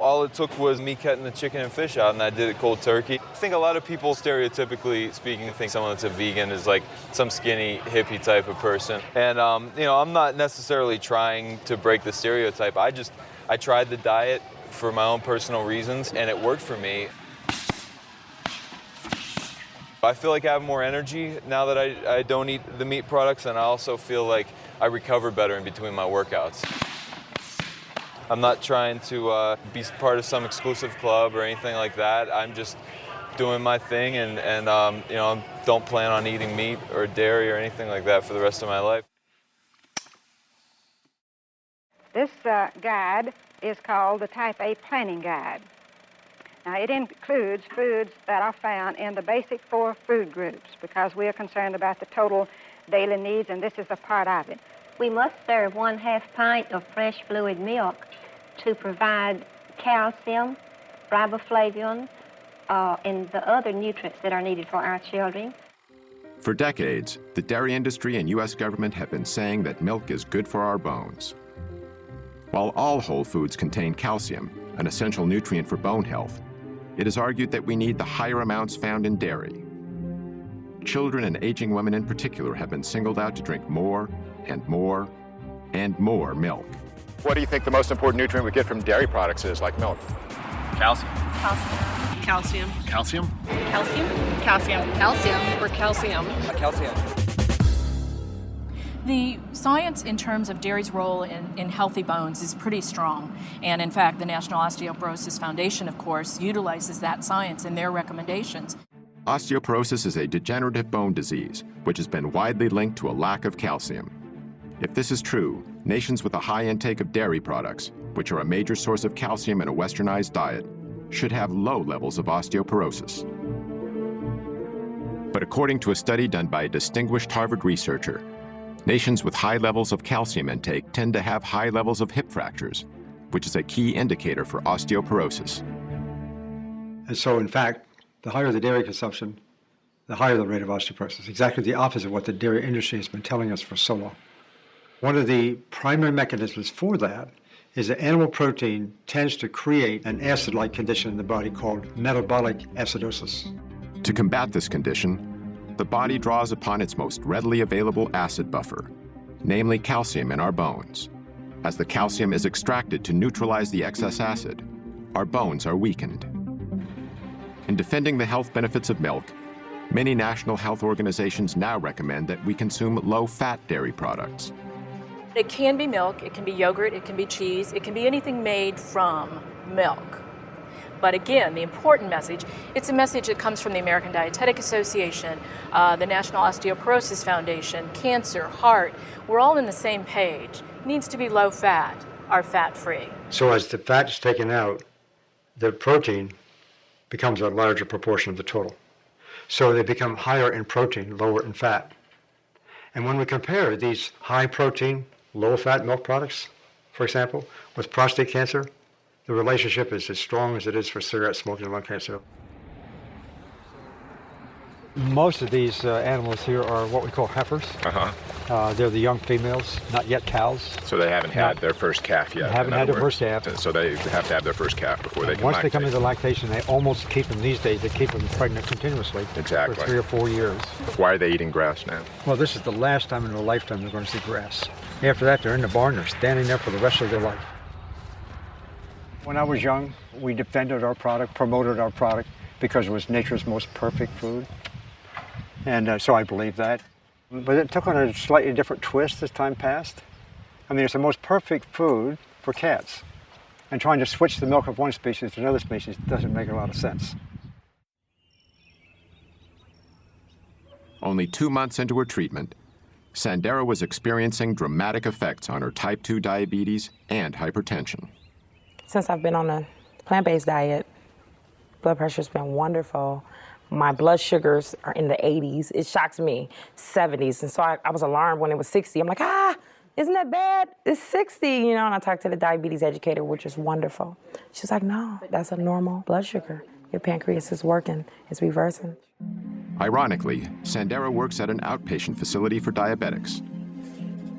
All it took was me cutting the chicken and fish out, and I did it cold turkey. I think a lot of people, stereotypically speaking, think someone that's a vegan is like some skinny, hippie type of person. And, you know, I'm not necessarily trying to break the stereotype. I tried the diet for my own personal reasons, and it worked for me. I feel like I have more energy now that I don't eat the meat products, and I also feel like I recover better in between my workouts. I'm not trying to be part of some exclusive club or anything like that. I'm just doing my thing, and you know, don't plan on eating meat or dairy or anything like that for the rest of my life. This guide is called the Type A Planning Guide. Now, it includes foods that are found in the basic 4 food groups because we are concerned about the total daily needs, and this is a part of it. We must serve 1/2 pint of fresh fluid milk to provide calcium, riboflavin, and the other nutrients that are needed for our children. For decades, the dairy industry and U.S. government have been saying that milk is good for our bones. While all whole foods contain calcium, an essential nutrient for bone health, it is argued that we need the higher amounts found in dairy. Children and aging women in particular have been singled out to drink more and more and more milk. What do you think the most important nutrient we get from dairy products is, like milk? Calcium. Calcium. Calcium? Calcium. Calcium. Calcium. For calcium. Calcium. The science in terms of dairy's role in healthy bones is pretty strong. And in fact, the National Osteoporosis Foundation, of course, utilizes that science in their recommendations. Osteoporosis is a degenerative bone disease, which has been widely linked to a lack of calcium. If this is true, nations with a high intake of dairy products, which are a major source of calcium in a westernized diet, should have low levels of osteoporosis. But according to a study done by a distinguished Harvard researcher, nations with high levels of calcium intake tend to have high levels of hip fractures, which is a key indicator for osteoporosis. And so, in fact, the higher the dairy consumption, the higher the rate of osteoporosis. Exactly the opposite of what the dairy industry has been telling us for so long. One of the primary mechanisms for that is that animal protein tends to create an acid-like condition in the body called metabolic acidosis. To combat this condition, the body draws upon its most readily available acid buffer, namely calcium in our bones. As the calcium is extracted to neutralize the excess acid, our bones are weakened. In defending the health benefits of milk, many national health organizations now recommend that we consume low-fat dairy products. It can be milk, it can be yogurt, it can be cheese, it can be anything made from milk. But again, the important message, it's a message that comes from the American Dietetic Association, the National Osteoporosis Foundation, cancer, heart. We're all on the same page. It needs to be low fat or fat-free. So as the fat is taken out, the protein becomes a larger proportion of the total. So they become higher in protein, lower in fat. And when we compare these high protein, low fat milk products, for example, with prostate cancer, the relationship is as strong as it is for cigarette smoking and lung cancer. Most of these animals here are what we call heifers. They're the young females, not yet cows. So they haven't had their first calf yet. They haven't had their first calf. So they have to have their first calf before they can Once they lactate. come into lactation, they almost keep them these days. They keep them pregnant continuously for 3 or 4 years. Why are they eating grass now? Well, this is the last time in their lifetime they're going to see grass. After that, they're in the barn. They're standing there for the rest of their life. When I was young, we defended our product, promoted our product, because it was nature's most perfect food. And so I believe that. But it took on a slightly different twist as time passed. I mean, it's the most perfect food for cats. And trying to switch the milk of one species to another species doesn't make a lot of sense. Only 2 months into her treatment, Sandera was experiencing dramatic effects on her type 2 diabetes and hypertension. Since I've been on a plant-based diet, blood pressure's been wonderful. My blood sugars are in the 80s. It shocks me, 70s. And so I was alarmed when it was 60. I'm like, isn't that bad? It's 60, you know, and I talked to the diabetes educator, which is wonderful. She's like, no, that's a normal blood sugar. Your pancreas is working, it's reversing. Ironically, Sandera works at an outpatient facility for diabetics.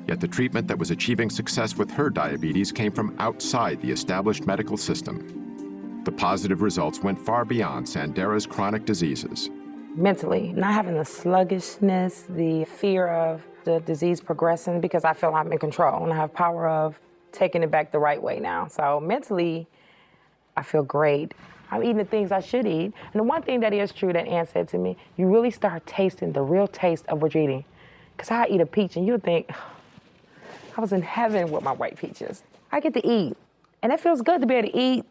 Yet the treatment that was achieving success with her diabetes came from outside the established medical system. The positive results went far beyond Sandera's chronic diseases. Mentally, not having the sluggishness, the fear of the disease progressing, because I feel I'm in control and I have power of taking it back the right way now. So mentally, I feel great. I'm eating the things I should eat. And the one thing that is true that Ann said to me, you really start tasting the real taste of what you're eating. Because I eat a peach and you would think, I was in heaven with my white peaches. I get to eat. And it feels good to be able to eat,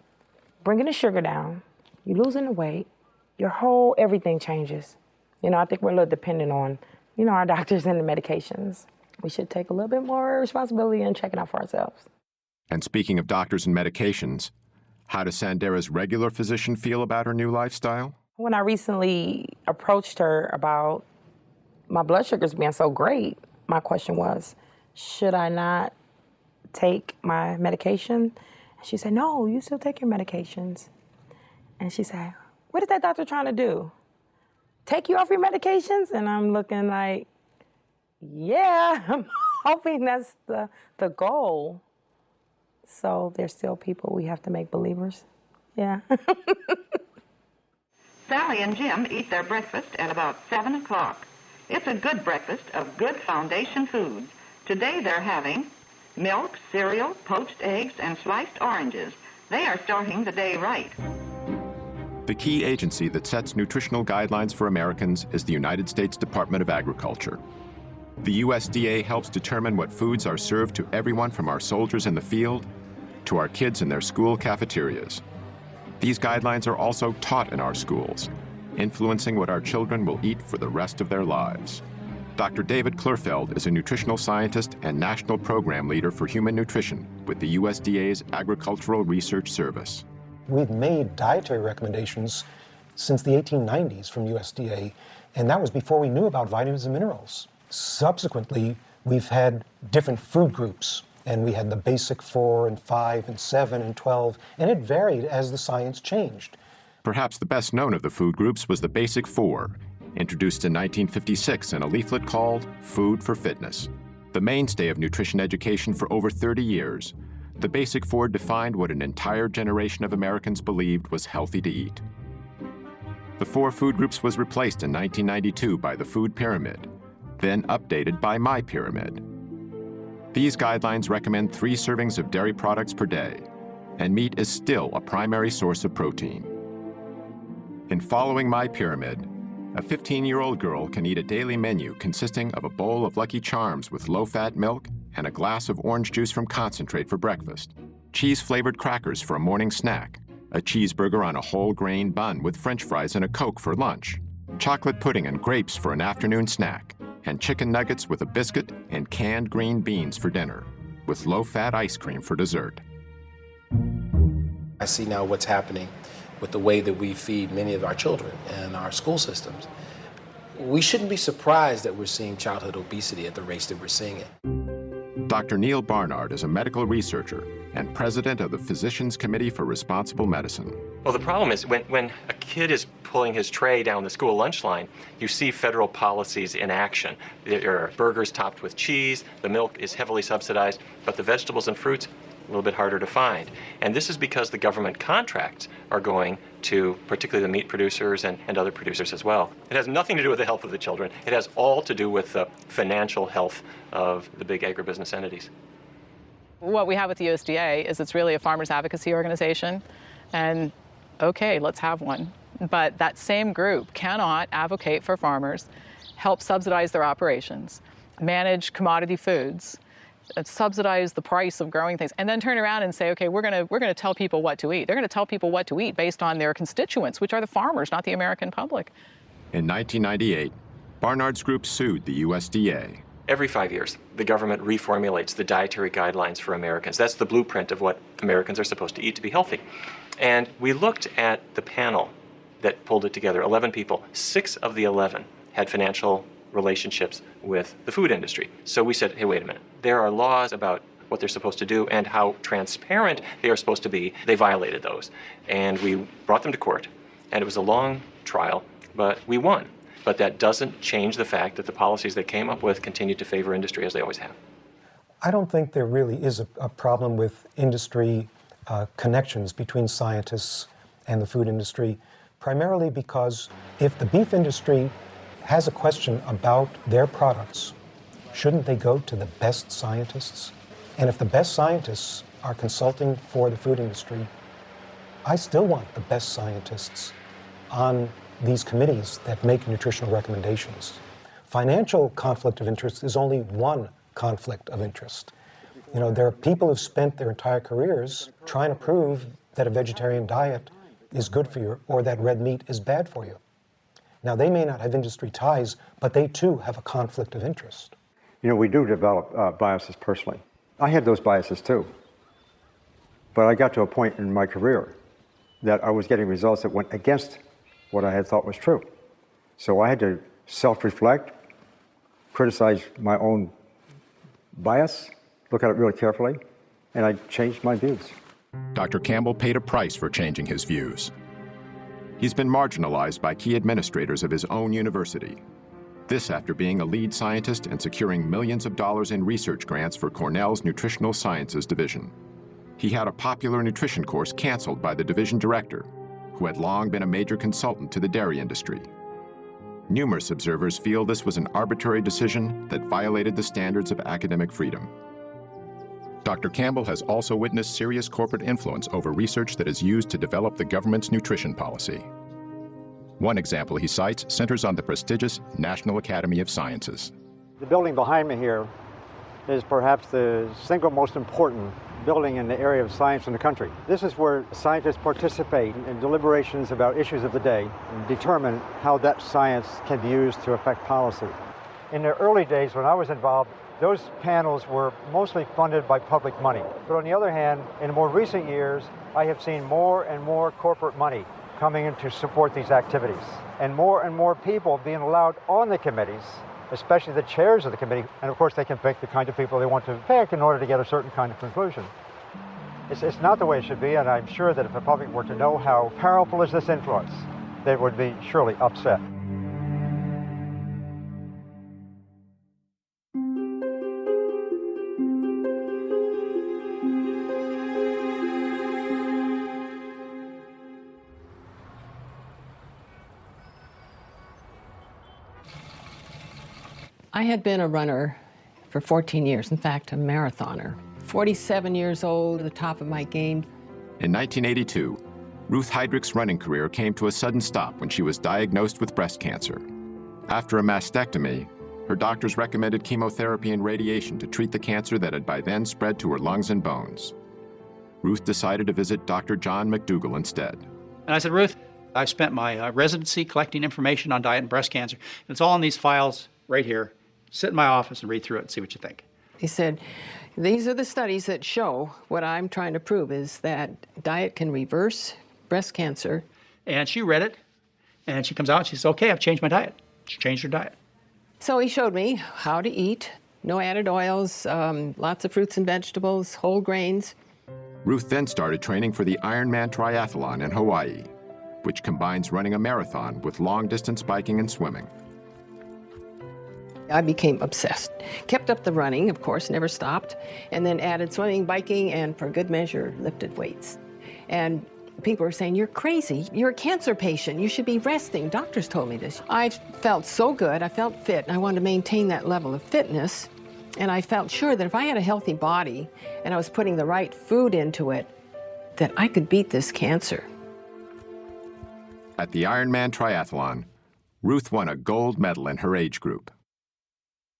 bringing the sugar down, you losing the weight, your whole everything changes. You know, I think we're a little dependent on, you know, our doctors and the medications. We should take a little bit more responsibility in checking out for ourselves. And speaking of doctors and medications, how does Sandera's regular physician feel about her new lifestyle? When I recently approached her about my blood sugars being so great, my question was, should I not take my medication? And she said, no, you still take your medications. And she said, what is that doctor trying to do? Take you off your medications? And I'm looking like, yeah, I'm hoping that's the goal. So there's still people we have to make believers. Yeah. Sally and Jim eat their breakfast at about 7 o'clock. It's a good breakfast of good foundation foods. Today they're having milk, cereal, poached eggs, and sliced oranges. They are starting the day right. The key agency that sets nutritional guidelines for Americans is the United States Department of Agriculture. The USDA helps determine what foods are served to everyone from our soldiers in the field to our kids in their school cafeterias. These guidelines are also taught in our schools, influencing what our children will eat for the rest of their lives. Dr. David Klurfeld is a nutritional scientist and national program leader for human nutrition with the USDA's Agricultural Research Service. We've made dietary recommendations since the 1890s from USDA, and that was before we knew about vitamins and minerals. Subsequently, we've had different food groups, and we had the basic 4 and 5 and 7 and 12, and it varied as the science changed. Perhaps the best known of the food groups was the Basic 4, introduced in 1956 in a leaflet called Food for Fitness. The mainstay of nutrition education for over 30 years, the Basic 4 defined what an entire generation of Americans believed was healthy to eat. The 4 food groups was replaced in 1992 by the Food Pyramid, then updated by My Pyramid. These guidelines recommend 3 servings of dairy products per day, and meat is still a primary source of protein. In following My Pyramid, a 15-year-old girl can eat a daily menu consisting of a bowl of Lucky Charms with low-fat milk and a glass of orange juice from concentrate for breakfast, cheese-flavored crackers for a morning snack, a cheeseburger on a whole grain bun with French fries and a Coke for lunch, chocolate pudding and grapes for an afternoon snack, and chicken nuggets with a biscuit and canned green beans for dinner, with low-fat ice cream for dessert. I see now what's happening with the way that we feed many of our children and our school systems. We shouldn't be surprised that we're seeing childhood obesity at the rates that we're seeing it. Dr. Neil Barnard is a medical researcher and president of the Physicians Committee for Responsible Medicine. Well, the problem is when a kid is pulling his tray down the school lunch line, you see federal policies in action. There are burgers topped with cheese, the milk is heavily subsidized, but the vegetables and fruits, a little bit harder to find. And this is because the government contracts are going to particularly the meat producers and other producers as well. It has nothing to do with the health of the children. It has all to do with the financial health of the big agribusiness entities. What we have with the USDA is it's really a farmers advocacy organization, and okay, let's have one. But that same group cannot advocate for farmers, help subsidize their operations, manage commodity foods, subsidize the price of growing things, and then turn around and say, okay, we're gonna tell people what to eat. They're gonna tell people what to eat based on their constituents, which are the farmers, not the American public. In 1998, Barnard's group sued the USDA. Every 5 years, the government reformulates the dietary guidelines for Americans. That's the blueprint of what Americans are supposed to eat to be healthy. And we looked at the panel that pulled it together, 11 people. 6 of the 11 had financial relationships with the food industry. So we said, hey, wait a minute. There are laws about what they're supposed to do and how transparent they are supposed to be. They violated those. And we brought them to court. And it was a long trial, but we won. But that doesn't change the fact that the policies they came up with continue to favor industry as they always have. I don't think there really is a problem with industry connections between scientists and the food industry, primarily because if the beef industry has a question about their products, shouldn't they go to the best scientists? And if the best scientists are consulting for the food industry, I still want the best scientists on these committees that make nutritional recommendations. Financial conflict of interest is only one conflict of interest. You know, there are people who've spent their entire careers trying to prove that a vegetarian diet is good for you or that red meat is bad for you. Now, they may not have industry ties, but they too have a conflict of interest. You know, we do develop biases personally. I had those biases too. But I got to a point in my career that I was getting results that went against what I had thought was true. So I had to self-reflect, criticize my own bias, look at it really carefully, and I changed my views. Dr. Campbell paid a price for changing his views. He's been marginalized by key administrators of his own university. This after being a lead scientist and securing millions of dollars in research grants for Cornell's Nutritional Sciences Division. He had a popular nutrition course canceled by the division director, who had long been a major consultant to the dairy industry. Numerous observers feel this was an arbitrary decision that violated the standards of academic freedom. Dr. Campbell has also witnessed serious corporate influence over research that is used to develop the government's nutrition policy. One example he cites centers on the prestigious National Academy of Sciences. The building behind me here is perhaps the single most important building in the area of science in the country. This is where scientists participate in deliberations about issues of the day and determine how that science can be used to affect policy. In the early days when I was involved, those panels were mostly funded by public money. But on the other hand, in more recent years, I have seen more and more corporate money coming in to support these activities, and more people being allowed on the committees, especially the chairs of the committee, and of course they can pick the kind of people they want to pick in order to get a certain kind of conclusion. It's not the way it should be, and I'm sure that if the public were to know how powerful is this influence, they would be surely upset. I had been a runner for 14 years, in fact, a marathoner. 47 years old, at the top of my game. In 1982, Ruth Heydrich's running career came to a sudden stop when she was diagnosed with breast cancer. After a mastectomy, her doctors recommended chemotherapy and radiation to treat the cancer that had by then spread to her lungs and bones. Ruth decided to visit Dr. John McDougall instead. And I said, Ruth, I've spent my residency collecting information on diet and breast cancer. It's all in these files right here. Sit in my office and read through it and see what you think. He said, these are the studies that show what I'm trying to prove is that diet can reverse breast cancer. And she read it, and she comes out and she says, okay, I've changed my diet. She changed her diet. So he showed me how to eat, no added oils, lots of fruits and vegetables, whole grains. Ruth then started training for the Ironman Triathlon in Hawaii, which combines running a marathon with long-distance biking and swimming. I became obsessed. Kept up the running, of course, never stopped, and then added swimming, biking, and for good measure, lifted weights. And people were saying, you're crazy. You're a cancer patient. You should be resting. Doctors told me this. I felt so good. I felt fit, and I wanted to maintain that level of fitness. And I felt sure that if I had a healthy body and I was putting the right food into it, that I could beat this cancer. At the Ironman Triathlon, Ruth won a gold medal in her age group.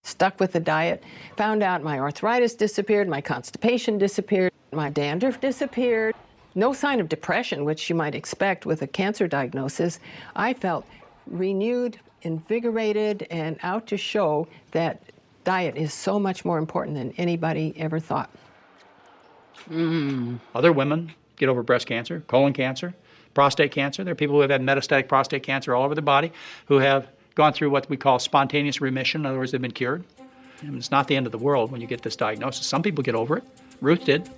Stuck with the diet, found out my arthritis disappeared, my constipation disappeared, my dandruff disappeared. No sign of depression, which you might expect with a cancer diagnosis. I felt renewed, invigorated, and out to show that diet is so much more important than anybody ever thought. Other women get over breast cancer, colon cancer, prostate cancer. There are people who have had metastatic prostate cancer all over the body who have gone through what we call spontaneous remission. In other words, they've been cured. And it's not the end of the world when you get this diagnosis. Some people get over it. Ruth did.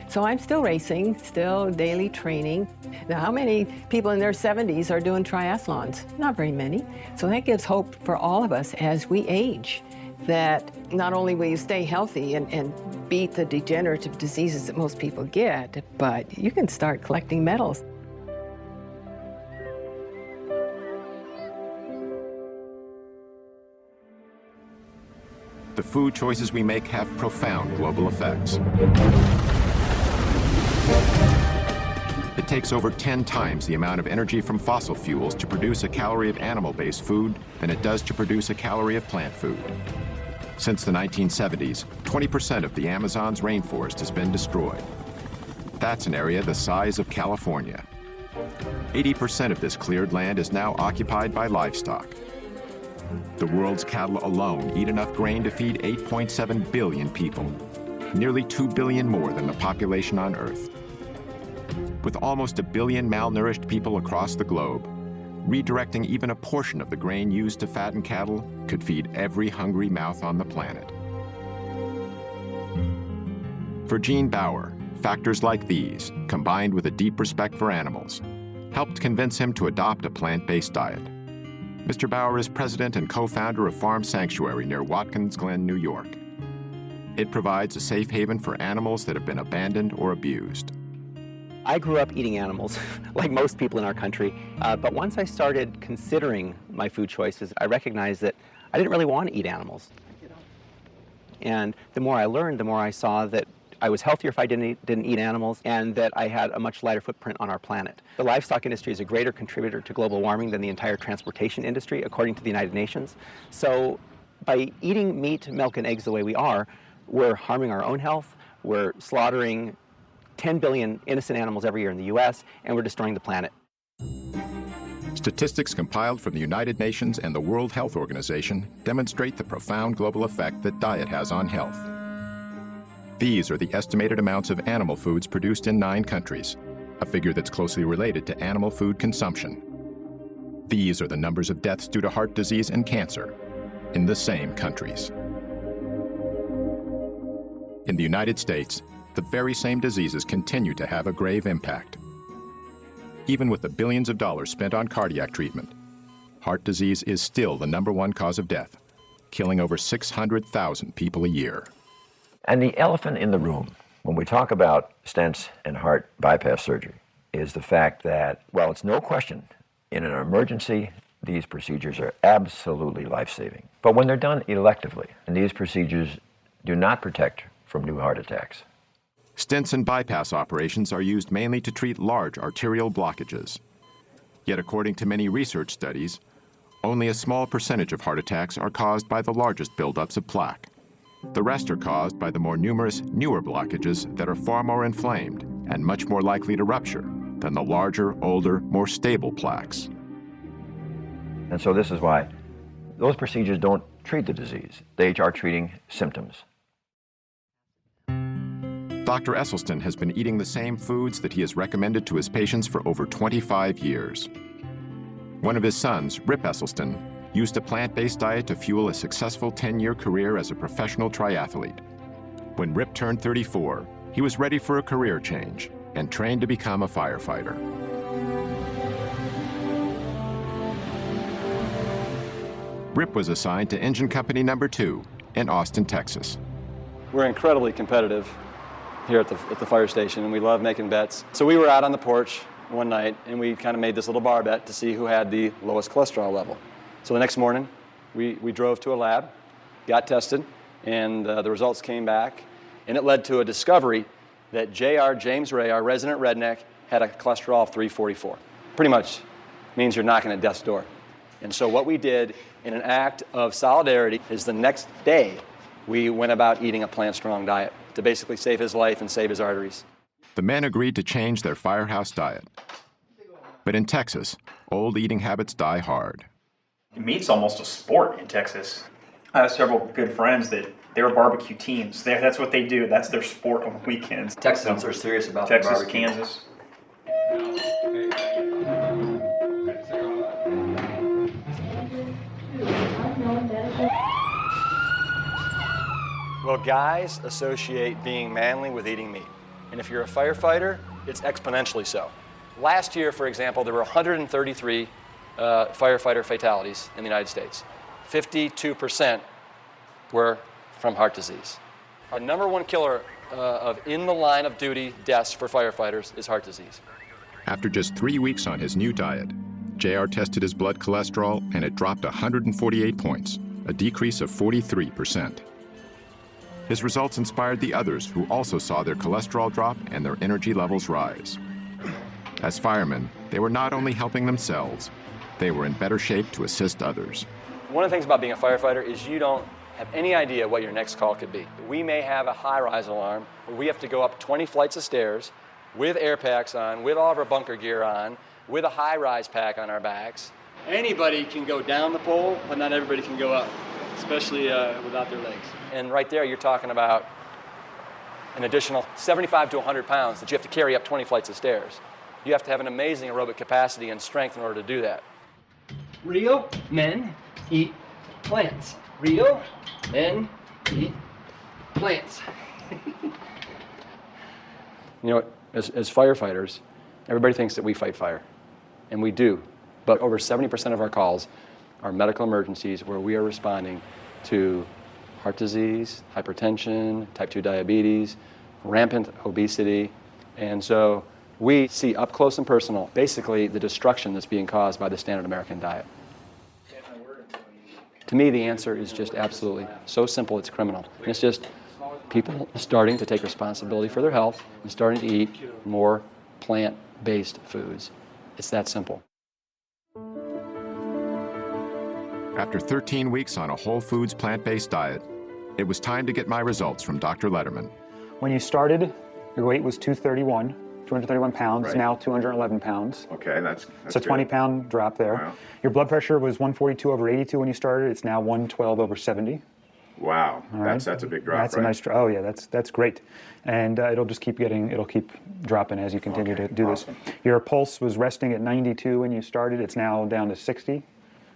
So I'm still racing, still daily training. Now, how many people in their 70s are doing triathlons? Not very many. So that gives hope for all of us as we age, that not only will you stay healthy and beat the degenerative diseases that most people get, but you can start collecting metals. The food choices we make have profound global effects. It takes over 10 times the amount of energy from fossil fuels to produce a calorie of animal-based food than it does to produce a calorie of plant food. Since the 1970s, 20% of the Amazon's rainforest has been destroyed. That's an area the size of California. 80% of this cleared land is now occupied by livestock. The world's cattle alone eat enough grain to feed 8.7 billion people, nearly 2 billion more than the population on Earth. With almost 1 billion malnourished people across the globe, redirecting even a portion of the grain used to fatten cattle could feed every hungry mouth on the planet. For Gene Bauer, factors like these, combined with a deep respect for animals, helped convince him to adopt a plant-based diet. Mr. Bauer is president and co-founder of Farm Sanctuary near Watkins Glen, New York. It provides a safe haven for animals that have been abandoned or abused. I grew up eating animals, like most people in our country, but once I started considering my food choices, I recognized that I didn't really want to eat animals. And the more I learned, the more I saw that I was healthier if I didn't eat animals, and that I had a much lighter footprint on our planet. The livestock industry is a greater contributor to global warming than the entire transportation industry, according to the United Nations. So by eating meat, milk, and eggs the way we are, we're harming our own health, we're slaughtering 10 billion innocent animals every year in the US, and we're destroying the planet. Statistics compiled from the United Nations and the World Health Organization demonstrate the profound global effect that diet has on health. These are the estimated amounts of animal foods produced in 9 countries, a figure that's closely related to animal food consumption. These are the numbers of deaths due to heart disease and cancer in the same countries. In the United States, the very same diseases continue to have a grave impact. Even with the billions of dollars spent on cardiac treatment, heart disease is still the #1 cause of death, killing over 600,000 people a year. And the elephant in the room, when we talk about stents and heart bypass surgery, is the fact that, well, it's no question, in an emergency, these procedures are absolutely life-saving. But when they're done electively, and these procedures do not protect from new heart attacks. Stents and bypass operations are used mainly to treat large arterial blockages. Yet according to many research studies, only a small percentage of heart attacks are caused by the largest buildups of plaque. The rest are caused by the more numerous, newer blockages that are far more inflamed and much more likely to rupture than the larger, older, more stable plaques. And so this is why those procedures don't treat the disease. They are treating symptoms. Dr. Esselstyn has been eating the same foods that he has recommended to his patients for over 25 years. One of his sons, Rip Esselstyn, used a plant-based diet to fuel a successful 10-year career as a professional triathlete. When Rip turned 34, he was ready for a career change and trained to become a firefighter. Rip was assigned to Engine Company No. 2 in Austin, Texas. We're incredibly competitive here at the fire station, and we love making bets. So we were out on the porch one night, and we kind of made this little bar bet to see who had the lowest cholesterol level. So the next morning, we drove to a lab, got tested, and the results came back, and it led to a discovery that J.R. James Ray, our resident redneck, had a cholesterol of 344. Pretty much means you're knocking at death's door. And so what we did in an act of solidarity is the next day, we went about eating a plant-strong diet to basically save his life and save his arteries. The men agreed to change their firehouse diet. But in Texas, old eating habits die hard. Meat's almost a sport in Texas. I have several good friends that they're barbecue teams. That's what they do. That's their sport on the weekends. Texans are serious about Texas, barbecue. Kansas. Well, guys associate being manly with eating meat. And if you're a firefighter, it's exponentially so. Last year, for example, there were 133 firefighter fatalities in the United States. 52% were from heart disease. Our number one killer of in the line of duty deaths for firefighters is heart disease. After just 3 weeks on his new diet, JR tested his blood cholesterol and it dropped 148 points, a decrease of 43%. His results inspired the others who also saw their cholesterol drop and their energy levels rise. As firemen, they were not only helping themselves, they were in better shape to assist others. One of the things about being a firefighter is you don't have any idea what your next call could be. We may have a high-rise alarm where we have to go up 20 flights of stairs with air packs on, with all of our bunker gear on, with a high-rise pack on our backs. Anybody can go down the pole, but not everybody can go up, especially without their legs. And right there, you're talking about an additional 75 to 100 pounds that you have to carry up 20 flights of stairs. You have to have an amazing aerobic capacity and strength in order to do that. Real men eat plants. Real men eat plants. You know, as firefighters, everybody thinks that we fight fire, and we do. But over 70% of our calls are medical emergencies where we are responding to heart disease, hypertension, type 2 diabetes, rampant obesity. And so we see up close and personal basically the destruction that's being caused by the standard American diet. To me, the answer is just absolutely so simple it's criminal. And it's just people starting to take responsibility for their health and starting to eat more plant-based foods. It's that simple. After 13 weeks on a whole foods plant-based diet, it was time to get my results from Dr. Letterman. When you started, your weight was 231 pounds, Right. now 211 pounds. Okay, that's It's a 20-pound drop there. Wow. Your blood pressure was 142/82 when you started. It's now 112/70. Wow, All right. that's a big drop, That's right? a nice drop. Oh yeah, that's great, and it'll just keep dropping as you continue to do this. Your pulse was resting at 92 when you started. It's now down to 60,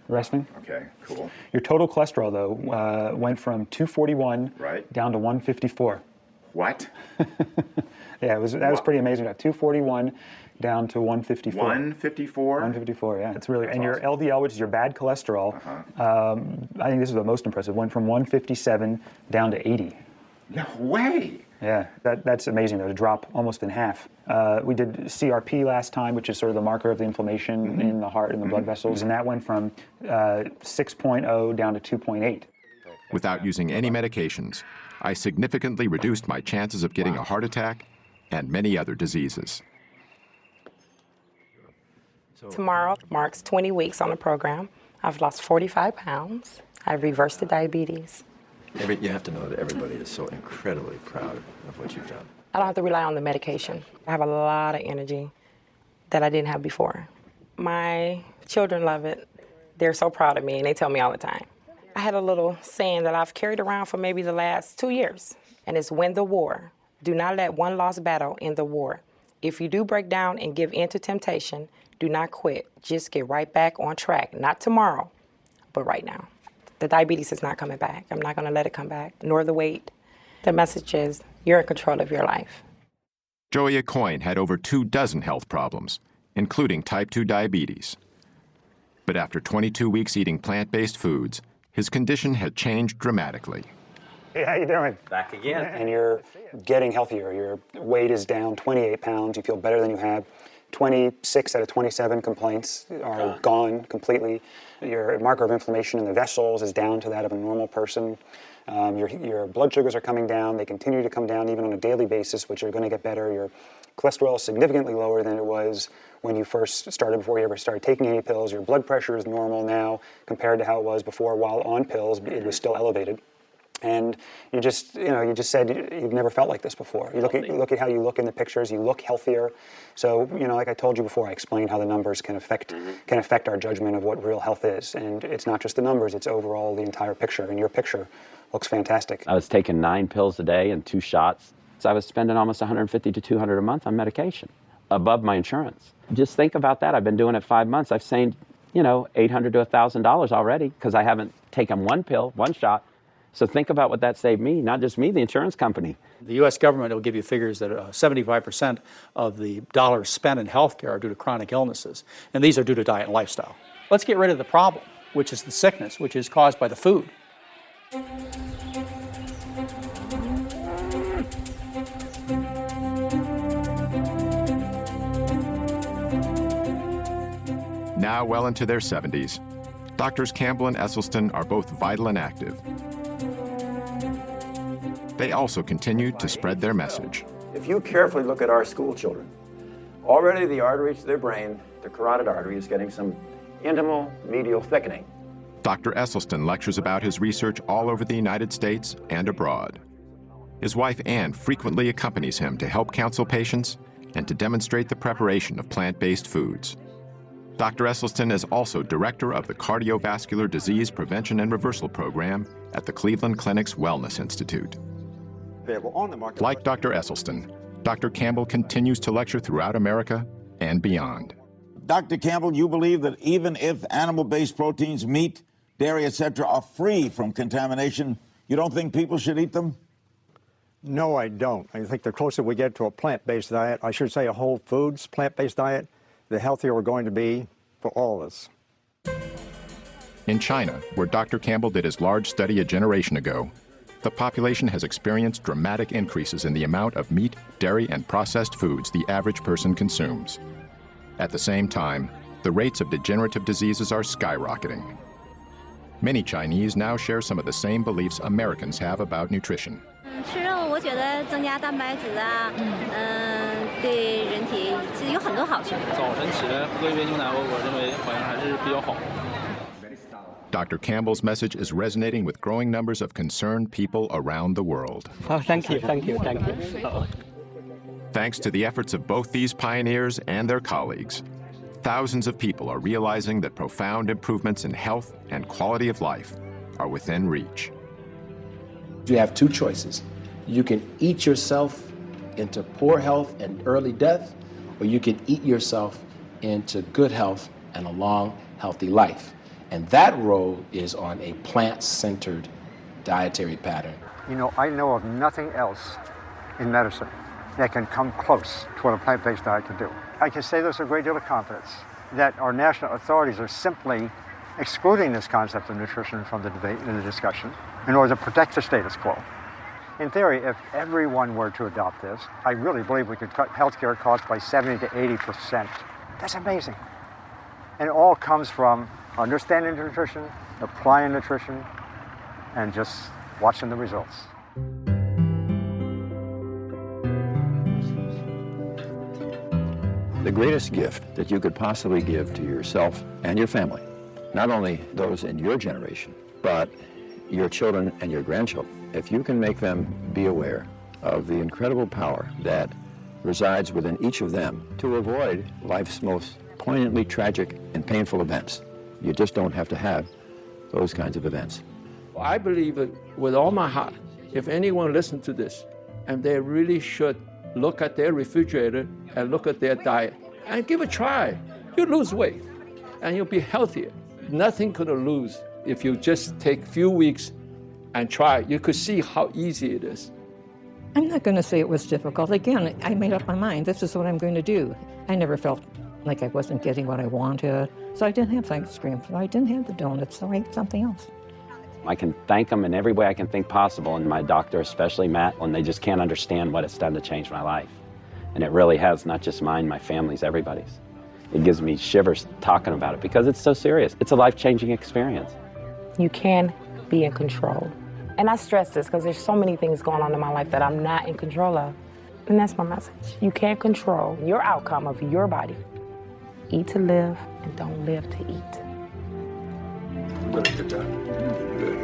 resting. Okay, cool. Your total cholesterol though went from 241 down to 154. What? Yeah, that was pretty amazing. 241 down to 154. 154? 154, yeah. It's really, and your LDL, which is your bad cholesterol, I think this is the most impressive, went from 157 down to 80. No way! Yeah, that's amazing though, to drop almost in half. We did CRP last time, which is sort of the marker of the inflammation in the heart and the blood vessels, and that went from 6.0 down to 2.8. Without using any medications, I significantly reduced my chances of getting a heart attack and many other diseases. Tomorrow marks 20 weeks on the program. I've lost 45 pounds. I've reversed the diabetes. You have to know that everybody is so incredibly proud of what you've done. I don't have to rely on the medication. I have a lot of energy that I didn't have before. My children love it. They're so proud of me, and they tell me all the time. I had a little saying that I've carried around for maybe the last 2 years, and it's win the war. Do not let one lost battle end the war. If you do break down and give in to temptation, do not quit. Just get right back on track. Not tomorrow, but right now. The diabetes is not coming back. I'm not going to let it come back, nor the weight. The message is you're in control of your life. Joey Acoyne had over 24 health problems, including type 2 diabetes. But after 22 weeks eating plant-based foods, his condition had changed dramatically. Hey, how you doing? Back again. And you're getting healthier. Your weight is down 28 pounds. You feel better than you have. 26 out of 27 complaints are gone completely. Your marker of inflammation in the vessels is down to that of a normal person. Your blood sugars are coming down. They continue to come down even on a daily basis, which are going to get better. Your cholesterol is significantly lower than it was when you first started, before you ever started taking any pills. Your blood pressure is normal now compared to how it was before. While on pills, it was still elevated. And you just said you've never felt like this before. You look at how you look in the pictures. You look healthier. So, like I told you before, I explained how the numbers can affect our judgment of what real health is. And it's not just the numbers; it's overall the entire picture. And your picture looks fantastic. I was taking 9 pills a day and 2 shots. So I was spending almost $150 to $200 a month on medication, above my insurance. Just think about that. I've been doing it 5 months. I've saved, $800 to $1,000 already because I haven't taken 1 pill, 1 shot. So think about what that saved me, not just me, the insurance company. The U.S. government will give you figures that 75% of the dollars spent in healthcare are due to chronic illnesses, and these are due to diet and lifestyle. Let's get rid of the problem, which is the sickness, which is caused by the food. now well into their 70s, Doctors Campbell and Esselstyn are both vital and active. They also continue to spread their message. If you carefully look at our school children, already the arteries to their brain, the carotid artery, is getting some intimal medial thickening. Dr. Esselstyn lectures about his research all over the United States and abroad. His wife Ann frequently accompanies him to help counsel patients and to demonstrate the preparation of plant-based foods. Dr. Esselstyn is also director of the Cardiovascular Disease Prevention and Reversal Program at the Cleveland Clinic's Wellness Institute. Like Dr. Esselstyn, Dr. Campbell continues to lecture throughout America and beyond. Dr. Campbell, you believe that even if animal-based proteins, meat, dairy, etc., are free from contamination, you don't think people should eat them? No, I don't. I think the closer we get to a plant-based diet, I should say a whole foods plant-based diet, the healthier we're going to be for all of us. In China, where Dr. Campbell did his large study a generation ago, the population has experienced dramatic increases in the amount of meat, dairy, and processed foods the average person consumes. At the same time, the rates of degenerative diseases are skyrocketing. Many Chinese now share some of the same beliefs Americans have about nutrition. 吃肉，我觉得增加蛋白质啊，对人体其实有很多好处。早晨起来喝一杯牛奶，我认为好像还是比较好。 Dr. Campbell's message is resonating with growing numbers of concerned people around the world. Oh, thank you, thank you, thank you. Thanks to the efforts of both these pioneers and their colleagues, thousands of people are realizing that profound improvements in health and quality of life are within reach. You have two choices. You can eat yourself into poor health and early death, or you can eat yourself into good health and a long, healthy life. And that road is on a plant-centered dietary pattern. You know, I know of nothing else in medicine that can come close to what a plant-based diet can do. I can say this with a great deal of confidence, that our national authorities are simply excluding this concept of nutrition from the debate and the discussion in order to protect the status quo. In theory, if everyone were to adopt this, I really believe we could cut healthcare costs by 70 to 80%. That's amazing. And it all comes from understanding nutrition, applying nutrition, and just watching the results. The greatest gift that you could possibly give to yourself and your family, not only those in your generation, but your children and your grandchildren, if you can make them be aware of the incredible power that resides within each of them to avoid life's most poignantly tragic and painful events. You just don't have to have those kinds of events. I believe it with all my heart. If anyone listens to this, and they really should look at their refrigerator and look at their diet and give it a try. You'll lose weight and you'll be healthier. Nothing could lose if you just take a few weeks and try. You could see how easy it is. I'm not going to say it was difficult. Again, I made up my mind. This is what I'm going to do. I never felt like I wasn't getting what I wanted. So I didn't have ice cream. So I didn't have the donuts. So I ate something else. I can thank them in every way I can think possible, and my doctor, especially Matt, when they just can't understand what it's done to change my life. And it really has, not just mine, my family's, everybody's. It gives me shivers talking about it because it's so serious. It's a life-changing experience. You can be in control. And I stress this because there's so many things going on in my life that I'm not in control of. And that's my message. You can't control your outcome of your body. Eat to live and don't live to eat. Good job. Good.